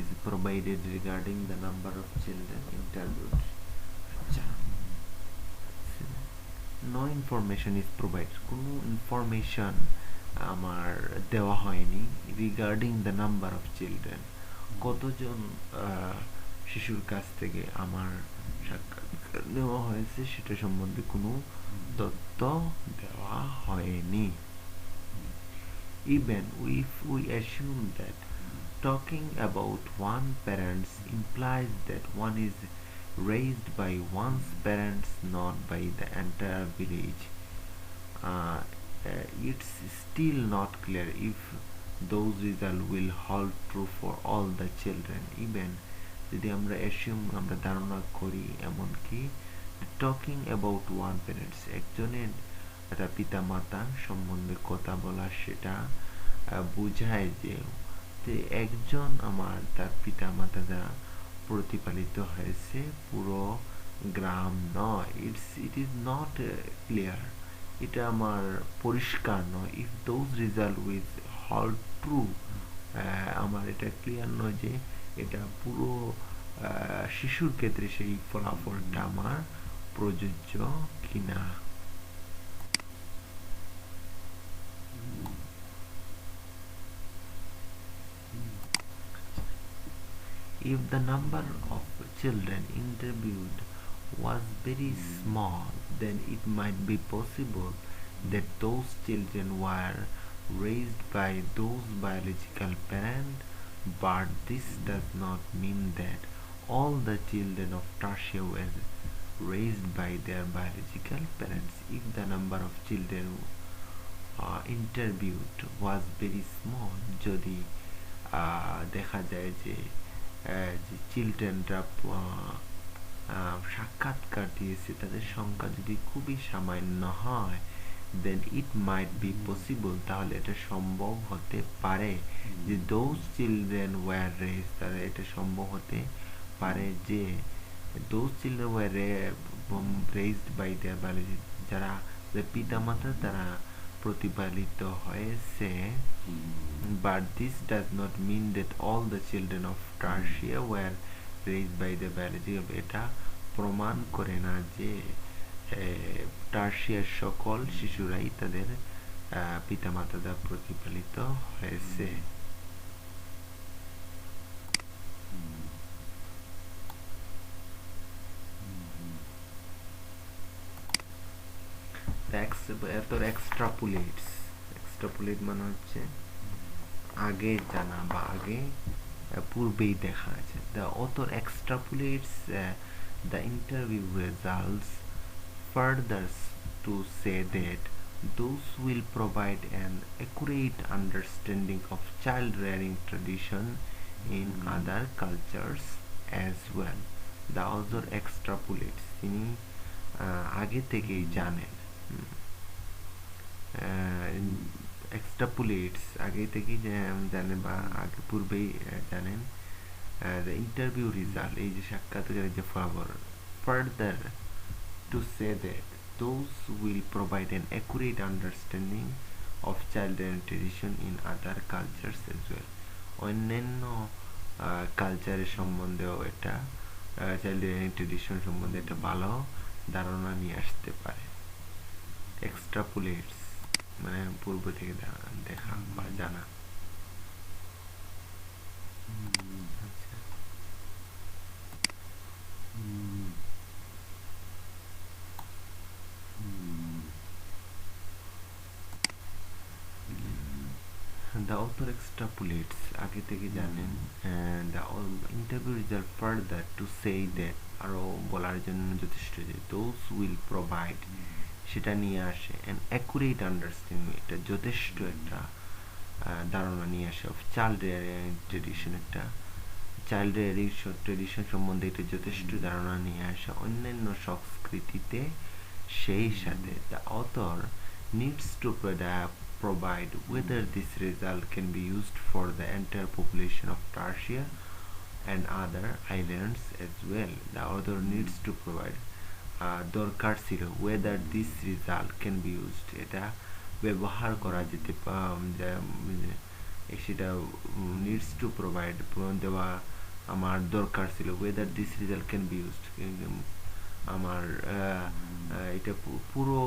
is provided regarding the number of children interviewed. No information is provided. কোনো ইনফরমেশন আমার দেওয়া হয়নি regarding the number of children, কতজন শিশুর কাছ থেকে আমার সাক্ষাৎকার নেওয়া হয়েছে সেটা সম্বন্ধে কোনো তথ্য দেওয়া হয়নি। Even if we assume that talking about one parent implies that one is raised by one's parents, not by the entire village, it's still not clear if those results will hold true for all the children. Even যদি আমরা আমরা ধারণা করি এমনকি talking about one parents, একজনের একটা পিতা মাতা সম্বন্ধে কথা বলা, সেটা বোঝায় যে একজন আমার তার পিতা মাতা দ্বারা প্রতিপালিত হয়েছে, পুরো গ্রাম নয়। ইট ইজ নট ক্লিয়ার, এটা আমার পরিষ্কার নয়। ইফ দোজ রেজাল্ট উইথ হল ট্রু, আমার এটা ক্লিয়ার নয় যে এটা পুরো শিশুর ক্ষেত্রে সেই ফলাফলটা আমার প্রযোজ্য কিনা। If the number of children interviewed was very small, then it might be possible that those children were raised by those biological parents, but this does not mean that all the children of Tertia were raised by their biological parents. If the number of children interviewed was very small, যদি দেখা যায় যে চিলড্রেনরা সাক্ষাৎকার দিয়েছে তাদের সংখ্যা যদি খুবই সামান্য হয়, then it might be possible, তাহলে এটা সম্ভব হতে পারে যে those children were raised, তাহলে এটা সম্ভব হতে পারে যে those children were raised by their biology, যারা পিতামাতা তারা প্রতিপালিত হয়েছে। But this does not mean that all the children of Tertia were raised by the biological, এটা প্রমাণ করে না যে টার্সিয়ার সকল শিশুরাই তাদের পিতামাতা দ্বারা প্রতিপালিত হয়েছে। এক্সট্রাপুলেট মানে হচ্ছে আগে জানা বা আগে পূর্বেই দেখা আছে। The author extrapolates the interview results further to say that those will provide an accurate understanding of child rearing tradition in other cultures as well. The author extrapolates, তিনি আগে থেকেই জানেন, extrapolates আগে থেকেই জানেন বা আগে পূর্বেই জানেন the interview result, এই যে সাক্ষাৎকারের যে ফলাফল, further to say that those will provide an accurate understanding of child rearing tradition in other cultures as well, অন্যান্য কালচারের সম্বন্ধেও এটা চাইল্ড রিয়ারিং ট্রেডিশন সম্বন্ধে একটা ভালো ধারণা নিয়ে আসতে পারে। এক্সট্রাপোলেটস মানে পূর্ব থেকে দেখা বা জানা। আচ্ছা, the author extrapolates আগে থেকে জানেন, the interview result further to say that আরো বলার জন্য যথেষ্ট যে those will provide সেটা নিয়ে আসে an accurate understanding এটা যথেষ্ট একটা ধারণা নিয়ে আসে of child tradition একটা চাইল্ড ট্রেডিশন সম্বন্ধে এটা যথেষ্ট ধারণা নিয়ে আসে অন্যান্য সংস্কৃতিতে। সেই সাথে the author needs to provide whether this result can be used for the entire population of Tertia and other islands as well. The author needs to provide দরকার ছিল whether this result can be used এটা ব্যবহার করা যেতে সেটা needs to provide দেওয়া আমার দরকার ছিল whether this result can be used আমার এটা পুরো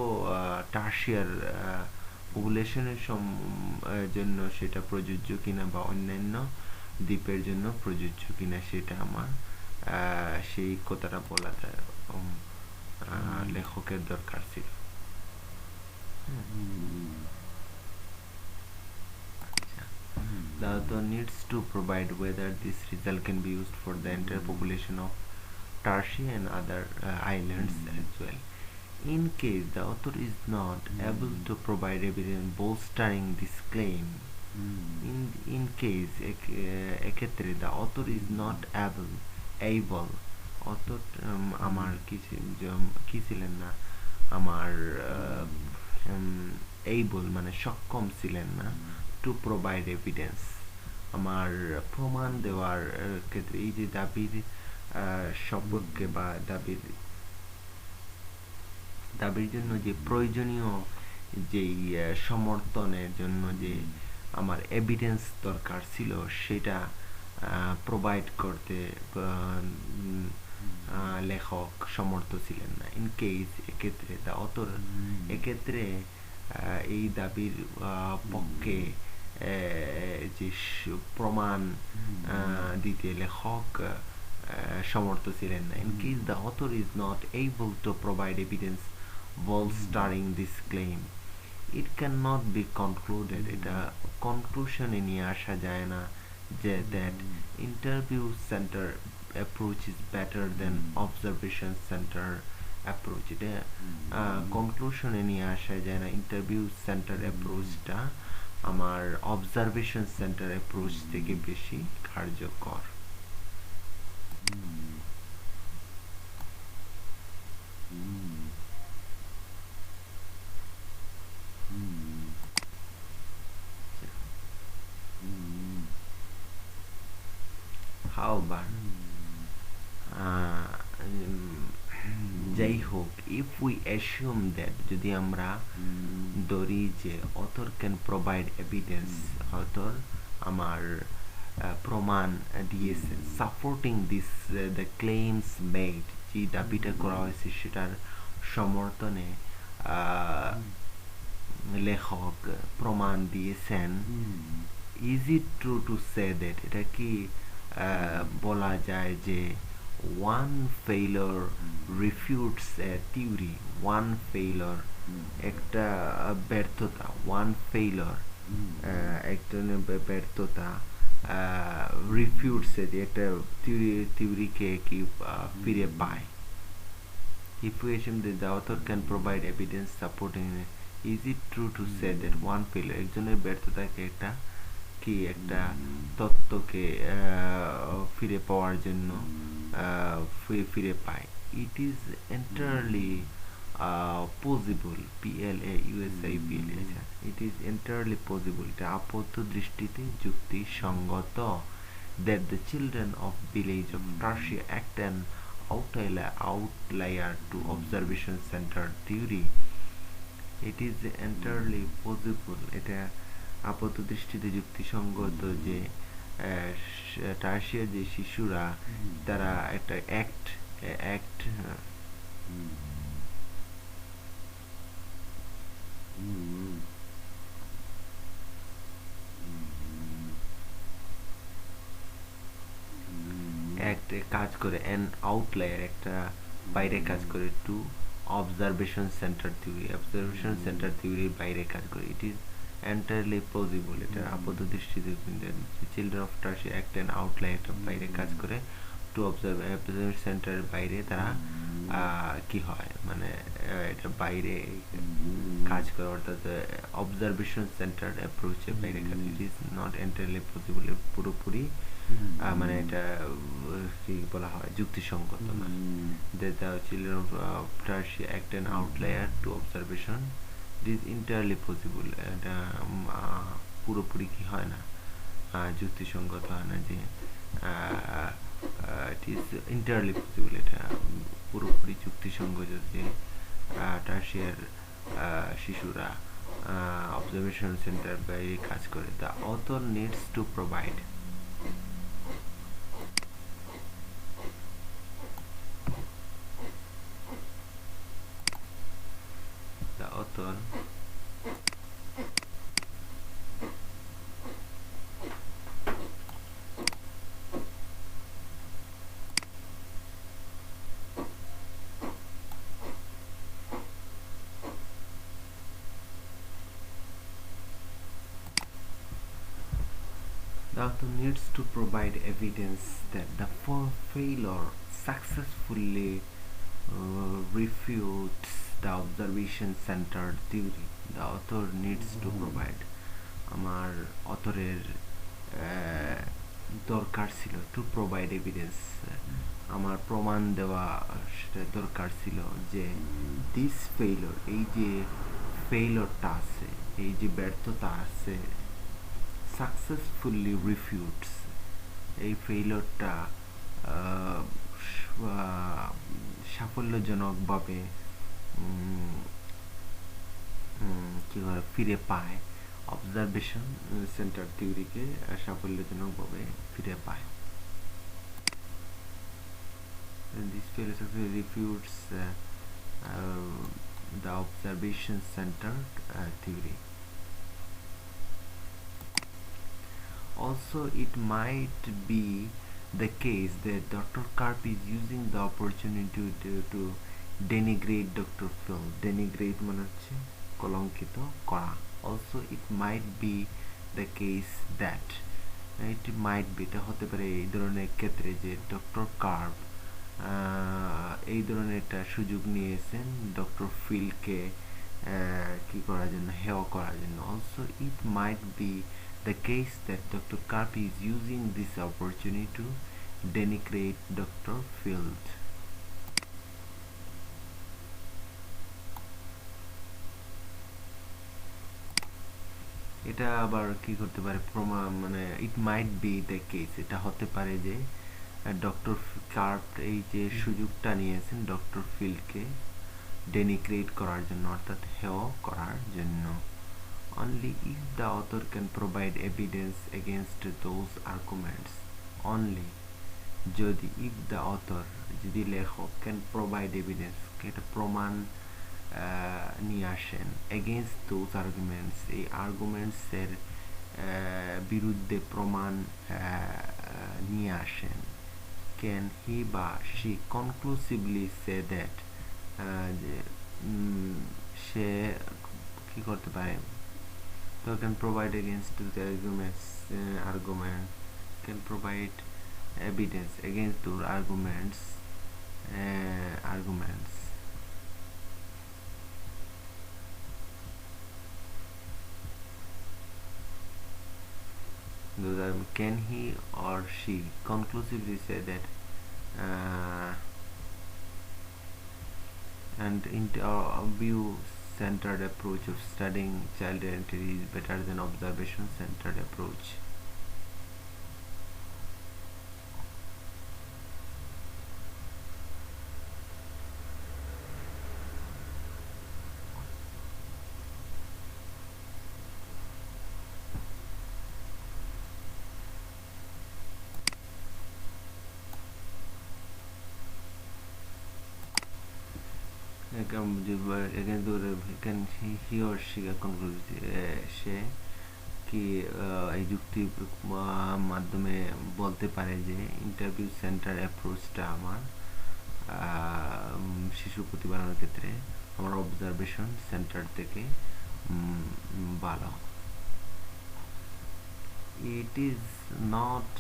টার্সিয়ার পপুলেশনের জন্য সেটা প্রযোজ্য কিনা বা অন্যান্য দ্বীপের জন্য প্রযোজ্য কিনা সেটা আমার সেই কথাটা বলা যায় লেখকের দরকার ছিল। The author needs to provide whether this result can be used for the entire population of Tertia and other islands as well. In case the author is not able to provide evidence bolstering this claim, in case এক্ষেত্রে the author is not able author আমার কি ছিলেন না আমার able মানে সক্ষম ছিলেন না to provide evidence আমার প্রমাণ দেওয়ার ক্ষেত্রে এই যে দাবির সপক্ষে বা দাবির জন্য যে প্রয়োজনীয় যেই সমর্থনের জন্য যে আমার এভিডেন্স দরকার ছিল সেটা প্রোভাইড করতে লেখক সমর্থ ছিলেন না। ইন কেস এক্ষেত্রে দা অথর এক্ষেত্রে এই দাবির পক্ষে যে প্রমাণ দিতে লেখক সমর্থ ছিলেন না। In case the author is not able to provide evidence bolstering this claim, it cannot be concluded এটা কনক্লুশনে নিয়ে আসা যায় না যে that interview center approach is better than observation center approach এটা কনক্লুশনে নিয়ে আসা যায় না ইন্টারভিউ সেন্টার অ্যাপ্রোচটা আমার অবজারভেশন সেন্টার অ্যাপ্রোচ থেকে বেশি কার্যকর। However, যাই হোক, if we assume that যদি আমরা ধরি যে author can provide evidence, author আমার প্রমাণ দিয়েছেন supporting this the claims made যে দাবিটা করা হয়েছে সেটার সমর্থনে লেখক প্রমাণ দিয়েছেন, is it true to say that এটা কি বলা যায় যে one failure refutes a theory, one failure একটা ব্যর্থতা, one failure একটা ব্যর্থতা refutes একটা থিওরিকে কি ফিরে পায়। If we assume that the author can provide evidence supporting it, is it true to say that one failure একজনের ব্যর্থতাকে একটা কি একটা তত্ত্বকে ফিরে পাওয়ার জন্য ফিরে পায়? It is entirely possible, PLAUSIBLE, it is entirely possible, এটা আপাত দৃষ্টিতে যুক্তিসঙ্গত that the children of village of Tertia act an outlier to observation center theory. It is entirely possible, এটা আপাত দৃষ্টিতে যুক্তিসঙ্গত যে টার্সিয়ার যে শিশুরা তারা একটা কাজ করে অ্যান আউটলায়ার একটা বাইরে কাজ করে টু অবজারভেশন সেন্টার থিওরির বাইরে কাজ করে ইট ইজ এন্টায়ারলি পসিবল এটা আপাত দৃষ্টিতে চিলড্রেন অফ টার্সি একটা আউটলায়ার একটা বাইরে কাজ করে টু অবজারভেশন সেন্টারের বাইরে তারা কি হয় মানে এটা বাইরে কাজ করে অর্থাৎ অবজারভেশন সেন্টার অ্যাপ্রোচের বাইরে কাজ it is not entirely possible পুরোপুরি মানে এটা কি বলা হয় যুক্তিসঙ্গত না that the children of Tertia act an outlier to observation it is entirely possible এটা পুরোপুরি কি হয় না যুক্তিসঙ্গত হয় না যে it is entirely possible এটা পুরোপুরি যুক্তিসঙ্গত যে টার্সিয়ার শিশুরা অবজারভেশন সেন্টার বাইরে কাজ করে the author needs to provide the author The author needs to provide evidence that the failure successfully refutes the observation-centered theory. The author needs to provide. আমার অথরের দরকার ছিল টু প্রোভাইড এভিডেন্স আমার প্রমাণ দেওয়া সেটা দরকার ছিল যে দিস ফেইলর এই যে ফেইলরটা আছে এই যে ব্যর্থতা আছে সাকসেসফুলি রিফিউটস এই ফেইলরটা সাফল্যজনকভাবে কি করে ফিরে পায় অবজারভেশন সেন্টার থিওরিকে সাফল্যজনকভাবে ফিরে পায় this failure successfully refutes the observation centered theory. Also, it might be the case that Dr. Karp is using the opportunity to denigrate Dr. Phil. Denigrate মানে হচ্ছে কলঙ্কিত করা. Also, it might be the case that it might be এটা হতে পারে এই ধরনের ক্ষেত্রে যে ডক্টর কার্প এই ধরনের একটা সুযোগ নিয়েছেন ডক্টর ফিলকে কি করার জন্য হেয় করার জন্য. Also, it might be the case that Dr. Karp is using this opportunity to denigrate Dr. Field. এটা আবার কি করতে পারে প্রমাণ মানে ইট মাইট বি দ্য কেস এটা হতে পারে যে ডক্টর কার্প এই যে সুযোগটা নিয়েছেন ডক্টর ফিল্ডকে ডেনিগ্রেট করার জন্য অর্থাৎ হেয় করার জন্য. Only if the author can provide evidence against those arguments. Only যদি if the author যদি লেখক can provide evidence এটা প্রমাণ নিয়ে আসেন against those arguments এই arguments এর বিরুদ্ধে প্রমাণ নিয়ে আসেন can he বা she conclusively say that সে কি করতে পারে so can provide against the argument can provide evidence against those arguments can he or she conclusively say that and in our view centered approach of studying child identity is better than observation centered approach. again he or she concludes সে কি এই যুক্তির মাধ্যমে বলতে পারে যে interview centre অ্যাপ্রোচটা আমার শিশু প্রতিপালনের ক্ষেত্রে আমার অবজারভেশন সেন্টার থেকে ভালো। It is not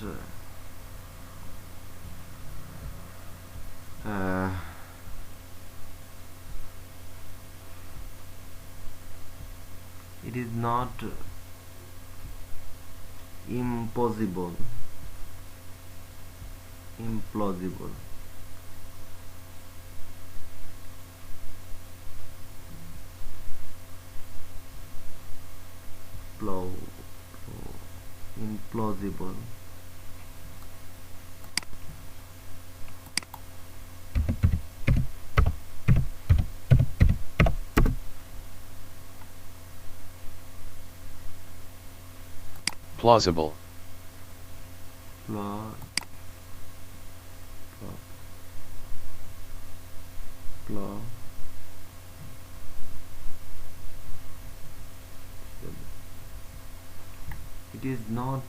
uh, it is not impossible, implausible, implausible, plausible, pla- pla- it is not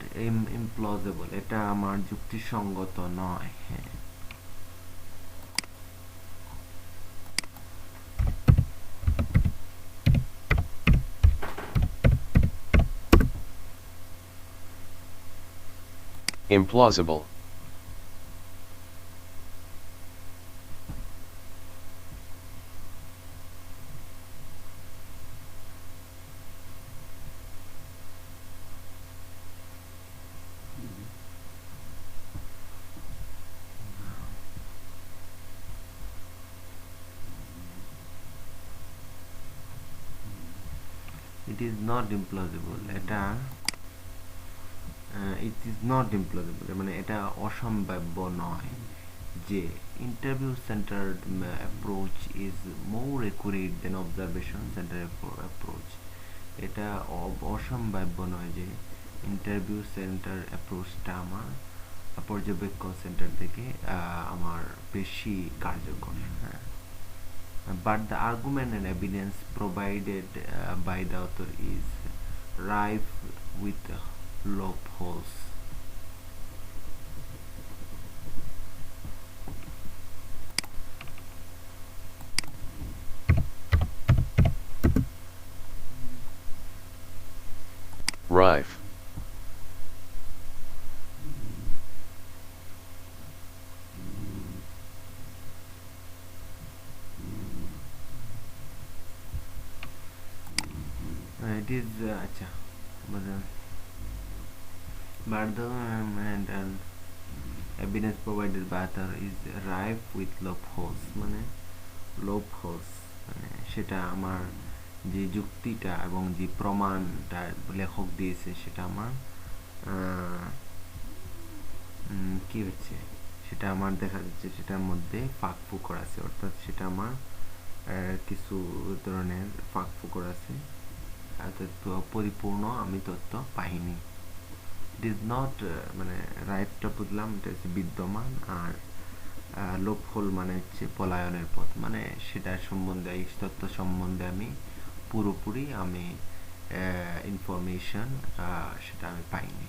implausible, এটা আমার যুক্তিসঙ্গত নয়। হ্যাঁ, implausible, it is not implausible, এটা it is not implausible, মানে এটা অসম্ভাব্য নয় যে interview centered approach is more accurate than observation centered approach। এটা অসম্ভাব্য নয় যে ইন্টারভিউ সেন্টার অ্যাপ্রোচটা আমার পর্যবেক্ষণ সেন্টার থেকে আমার বেশি কার্যকর। হ্যাঁ, but the argument and evidence provided by the author is rife with loopholes. rife, It is acha, but the and evidence provided by author is rife with loopholes, মানে loopholes মানে সেটা আমার যে যুক্তিটা এবং যে প্রমাণটা লেখক দিয়েছে সেটা আমার কি হচ্ছে, সেটা আমার দেখা যাচ্ছে সেটার মধ্যে ফাঁক ফুকর আছে, অর্থাৎ সেটা আমার কিছু ধরনের ফাঁক ফুকর আছে, পরিপূর্ণ আমি তথ্য পাইনি। ইট ইজ নট মানে রাইটটা বুঝলাম, এটা হচ্ছে বিদ্যমান, আর লোপহোল মানে হচ্ছে পলায়নের পথ, মানে সেটার সম্বন্ধে এই তথ্য সম্বন্ধে আমি পুরোপুরি আমি ইনফরমেশন সেটা আমি পাইনি।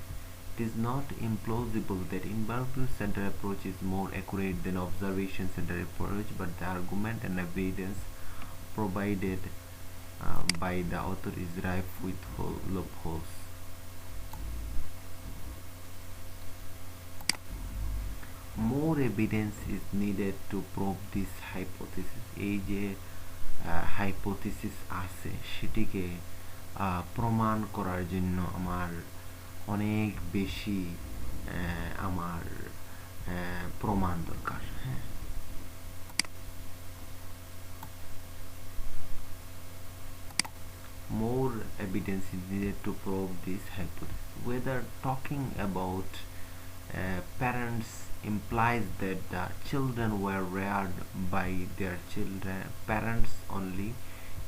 It is not implausible that invalid center approach is more accurate than observation center approach, but the argument and evidence provided by the author is rife with loopholes. More evidence is needed to prove this hypothesis. এই যে hypothesis আছে সেটিকে প্রমাণ করার জন্য আমার অনেক বেশি আমার প্রমাণ দরকার। হ্যাঁ, more evidence is needed to prove this hypothesis. Whether talking about parents implies that the children were reared by their parents only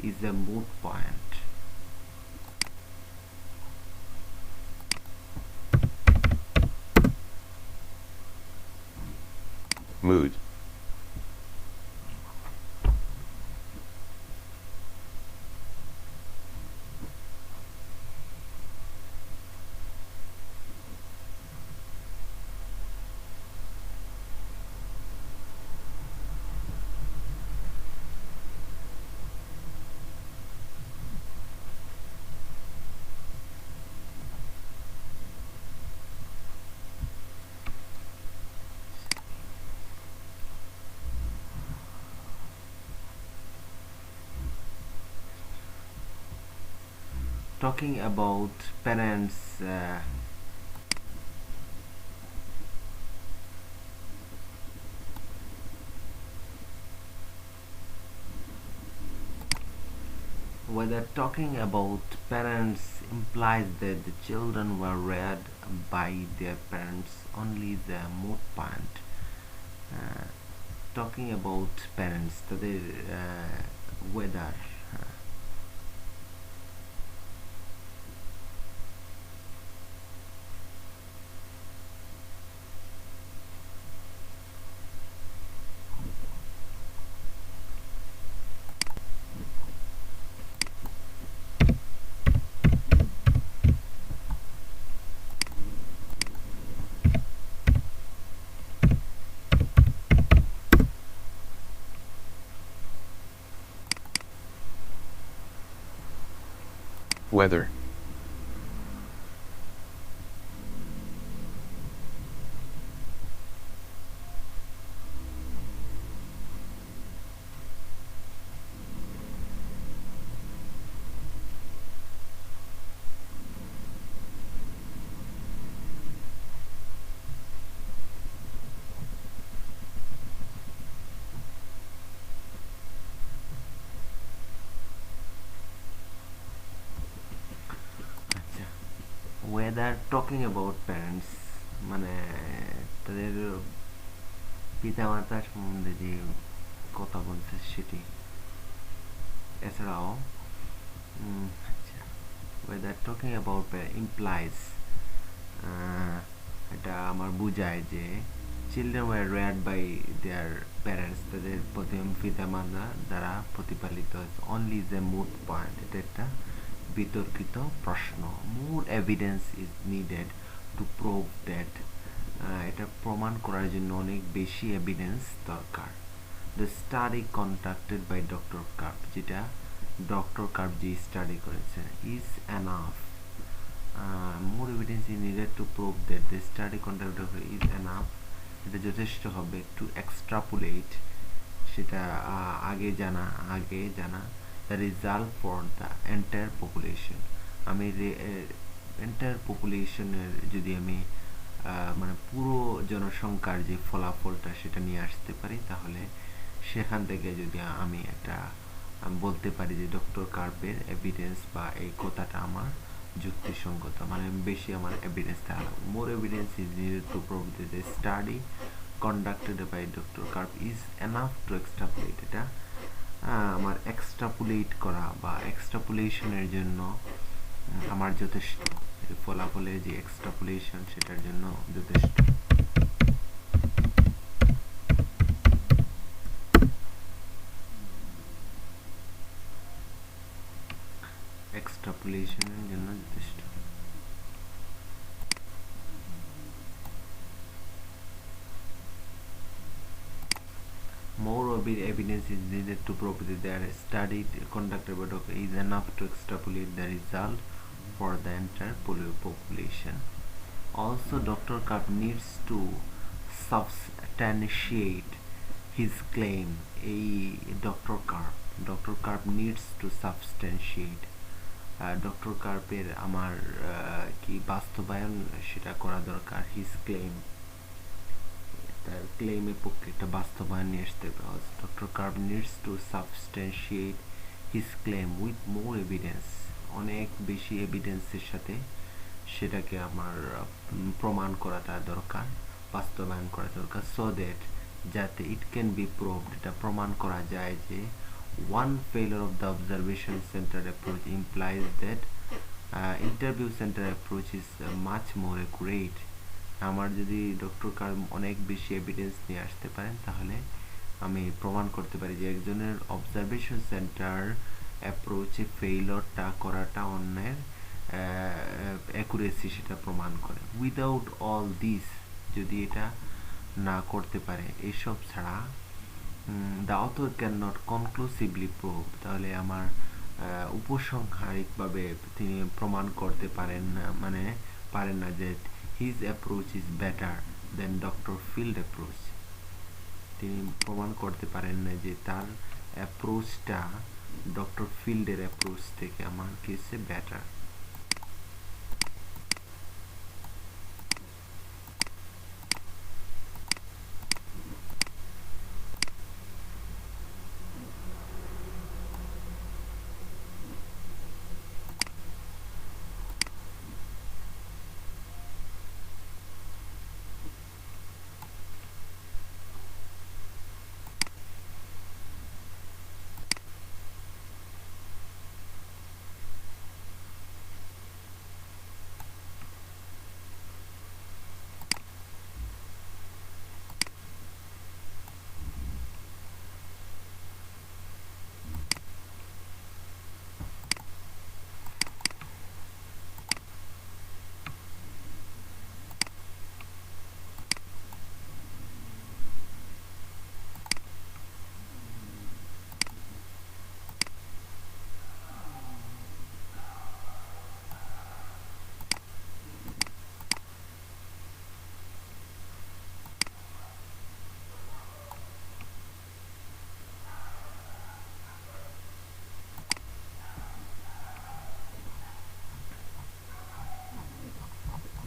is a moot point. mood, talking about parents whether talking about parents implies that the children were reared by their parents only the moot point. uh, talking about parents তাদের whether Whether. আচ্ছা whether talking about parents মানে তাদের পিতামাতা সম্বন্ধে যে কথা বলছে সেটি এছাড়াও আচ্ছা whether talking about implies এটা আমার বুঝায় যে children were reared by their parents তাদের প্রথম পিতামাতা দ্বারা প্রতিপালিত only is a moot point এটা একটা বিতর্কিত প্রশ্ন more evidence is needed to prove that এটা প্রমাণ করার জন্য অনেক বেশি এভিডেন্স দরকার the study conducted by doctor Karp যেটা ডক্টর কার্প যে স্টাডি করেছেন is enough more evidence is needed to prove that the study conducted is enough এটা যথেষ্ট হবে to extrapolate সেটা আগে জানা the result for the entire population আমি entire population এর যদি আমি মানে পুরো জনসংখ্যার যে ফলাফলটা সেটা নিয়ে আসতে পারি তাহলে সেখান থেকে যদি আমি একটা বলতে পারি যে ডক্টর কার্পের এভিডেন্স বা এই কথাটা আমার যুক্তিসঙ্গত মানে বেশি আমার এভিডেন্স থাকা লাগবে more evidence is needed to prove that the study conducted by doctor Karp is enough to extrapolate এটা আমার এক্সট্রাপোলেট করা বা এক্সট্রাপোলেশনের জন্য আমার যথেষ্ট ফলাফলের যে এক্সট্রাপোলেশন সেটার জন্য যথেষ্ট এক্সট্রাপোলেশনের জন্য যথেষ্ট more evidence is needed to prove that their study conducted by doctor is enough to extrapolate the result for the entire population. Also, Dr. Karp needs to substantiate his claim. Dr. Karp needs to substantiate. Doctor কার্পের আমার কি বাস্তবায়ন সেটা করা দরকার his claim তার ক্লেমের পক্ষে একটা বাস্তবায়ন নিয়ে আসতে হবে doctor Karp needs to substantiate his claim with more evidence অনেক বেশি এভিডেন্সের সাথে সেটাকে আমার প্রমাণ করাটা দরকার বাস্তবায়ন করা দরকার সো দ্যাট যাতে ইট ক্যান বি প্রুভড এটা প্রমাণ করা যায় যে one failure of the observation centered approach implies that interview centered approach is much more accurate আমার যদি ডক্টর কার্প অনেক বেশি এভিডেন্স নিয়ে আসতে পারেন তাহলে আমি প্রমাণ করতে পারি যে একজনের অবজারভেশন সেন্টার অ্যাপ্রোচে ফেইলরটা করাটা অন্যের অ্যাকুরেসি সেটা প্রমাণ করে উইদাউট অল দিস যদি এটা না করতে পারে এসব ছাড়া the author cannot conclusively prove তাহলে আমার উপসংহারিকভাবে তিনি প্রমাণ করতে পারেন না মানে পারেন না যে his approach is better than Dr. Field approach তিনি প্রমাণ করতে পারেন না যে তার অ্যাপ্রোচটা ডক্টর ফিল্ডের অ্যাপ্রোচ থেকে আমার কাছে বেটার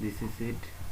this is it.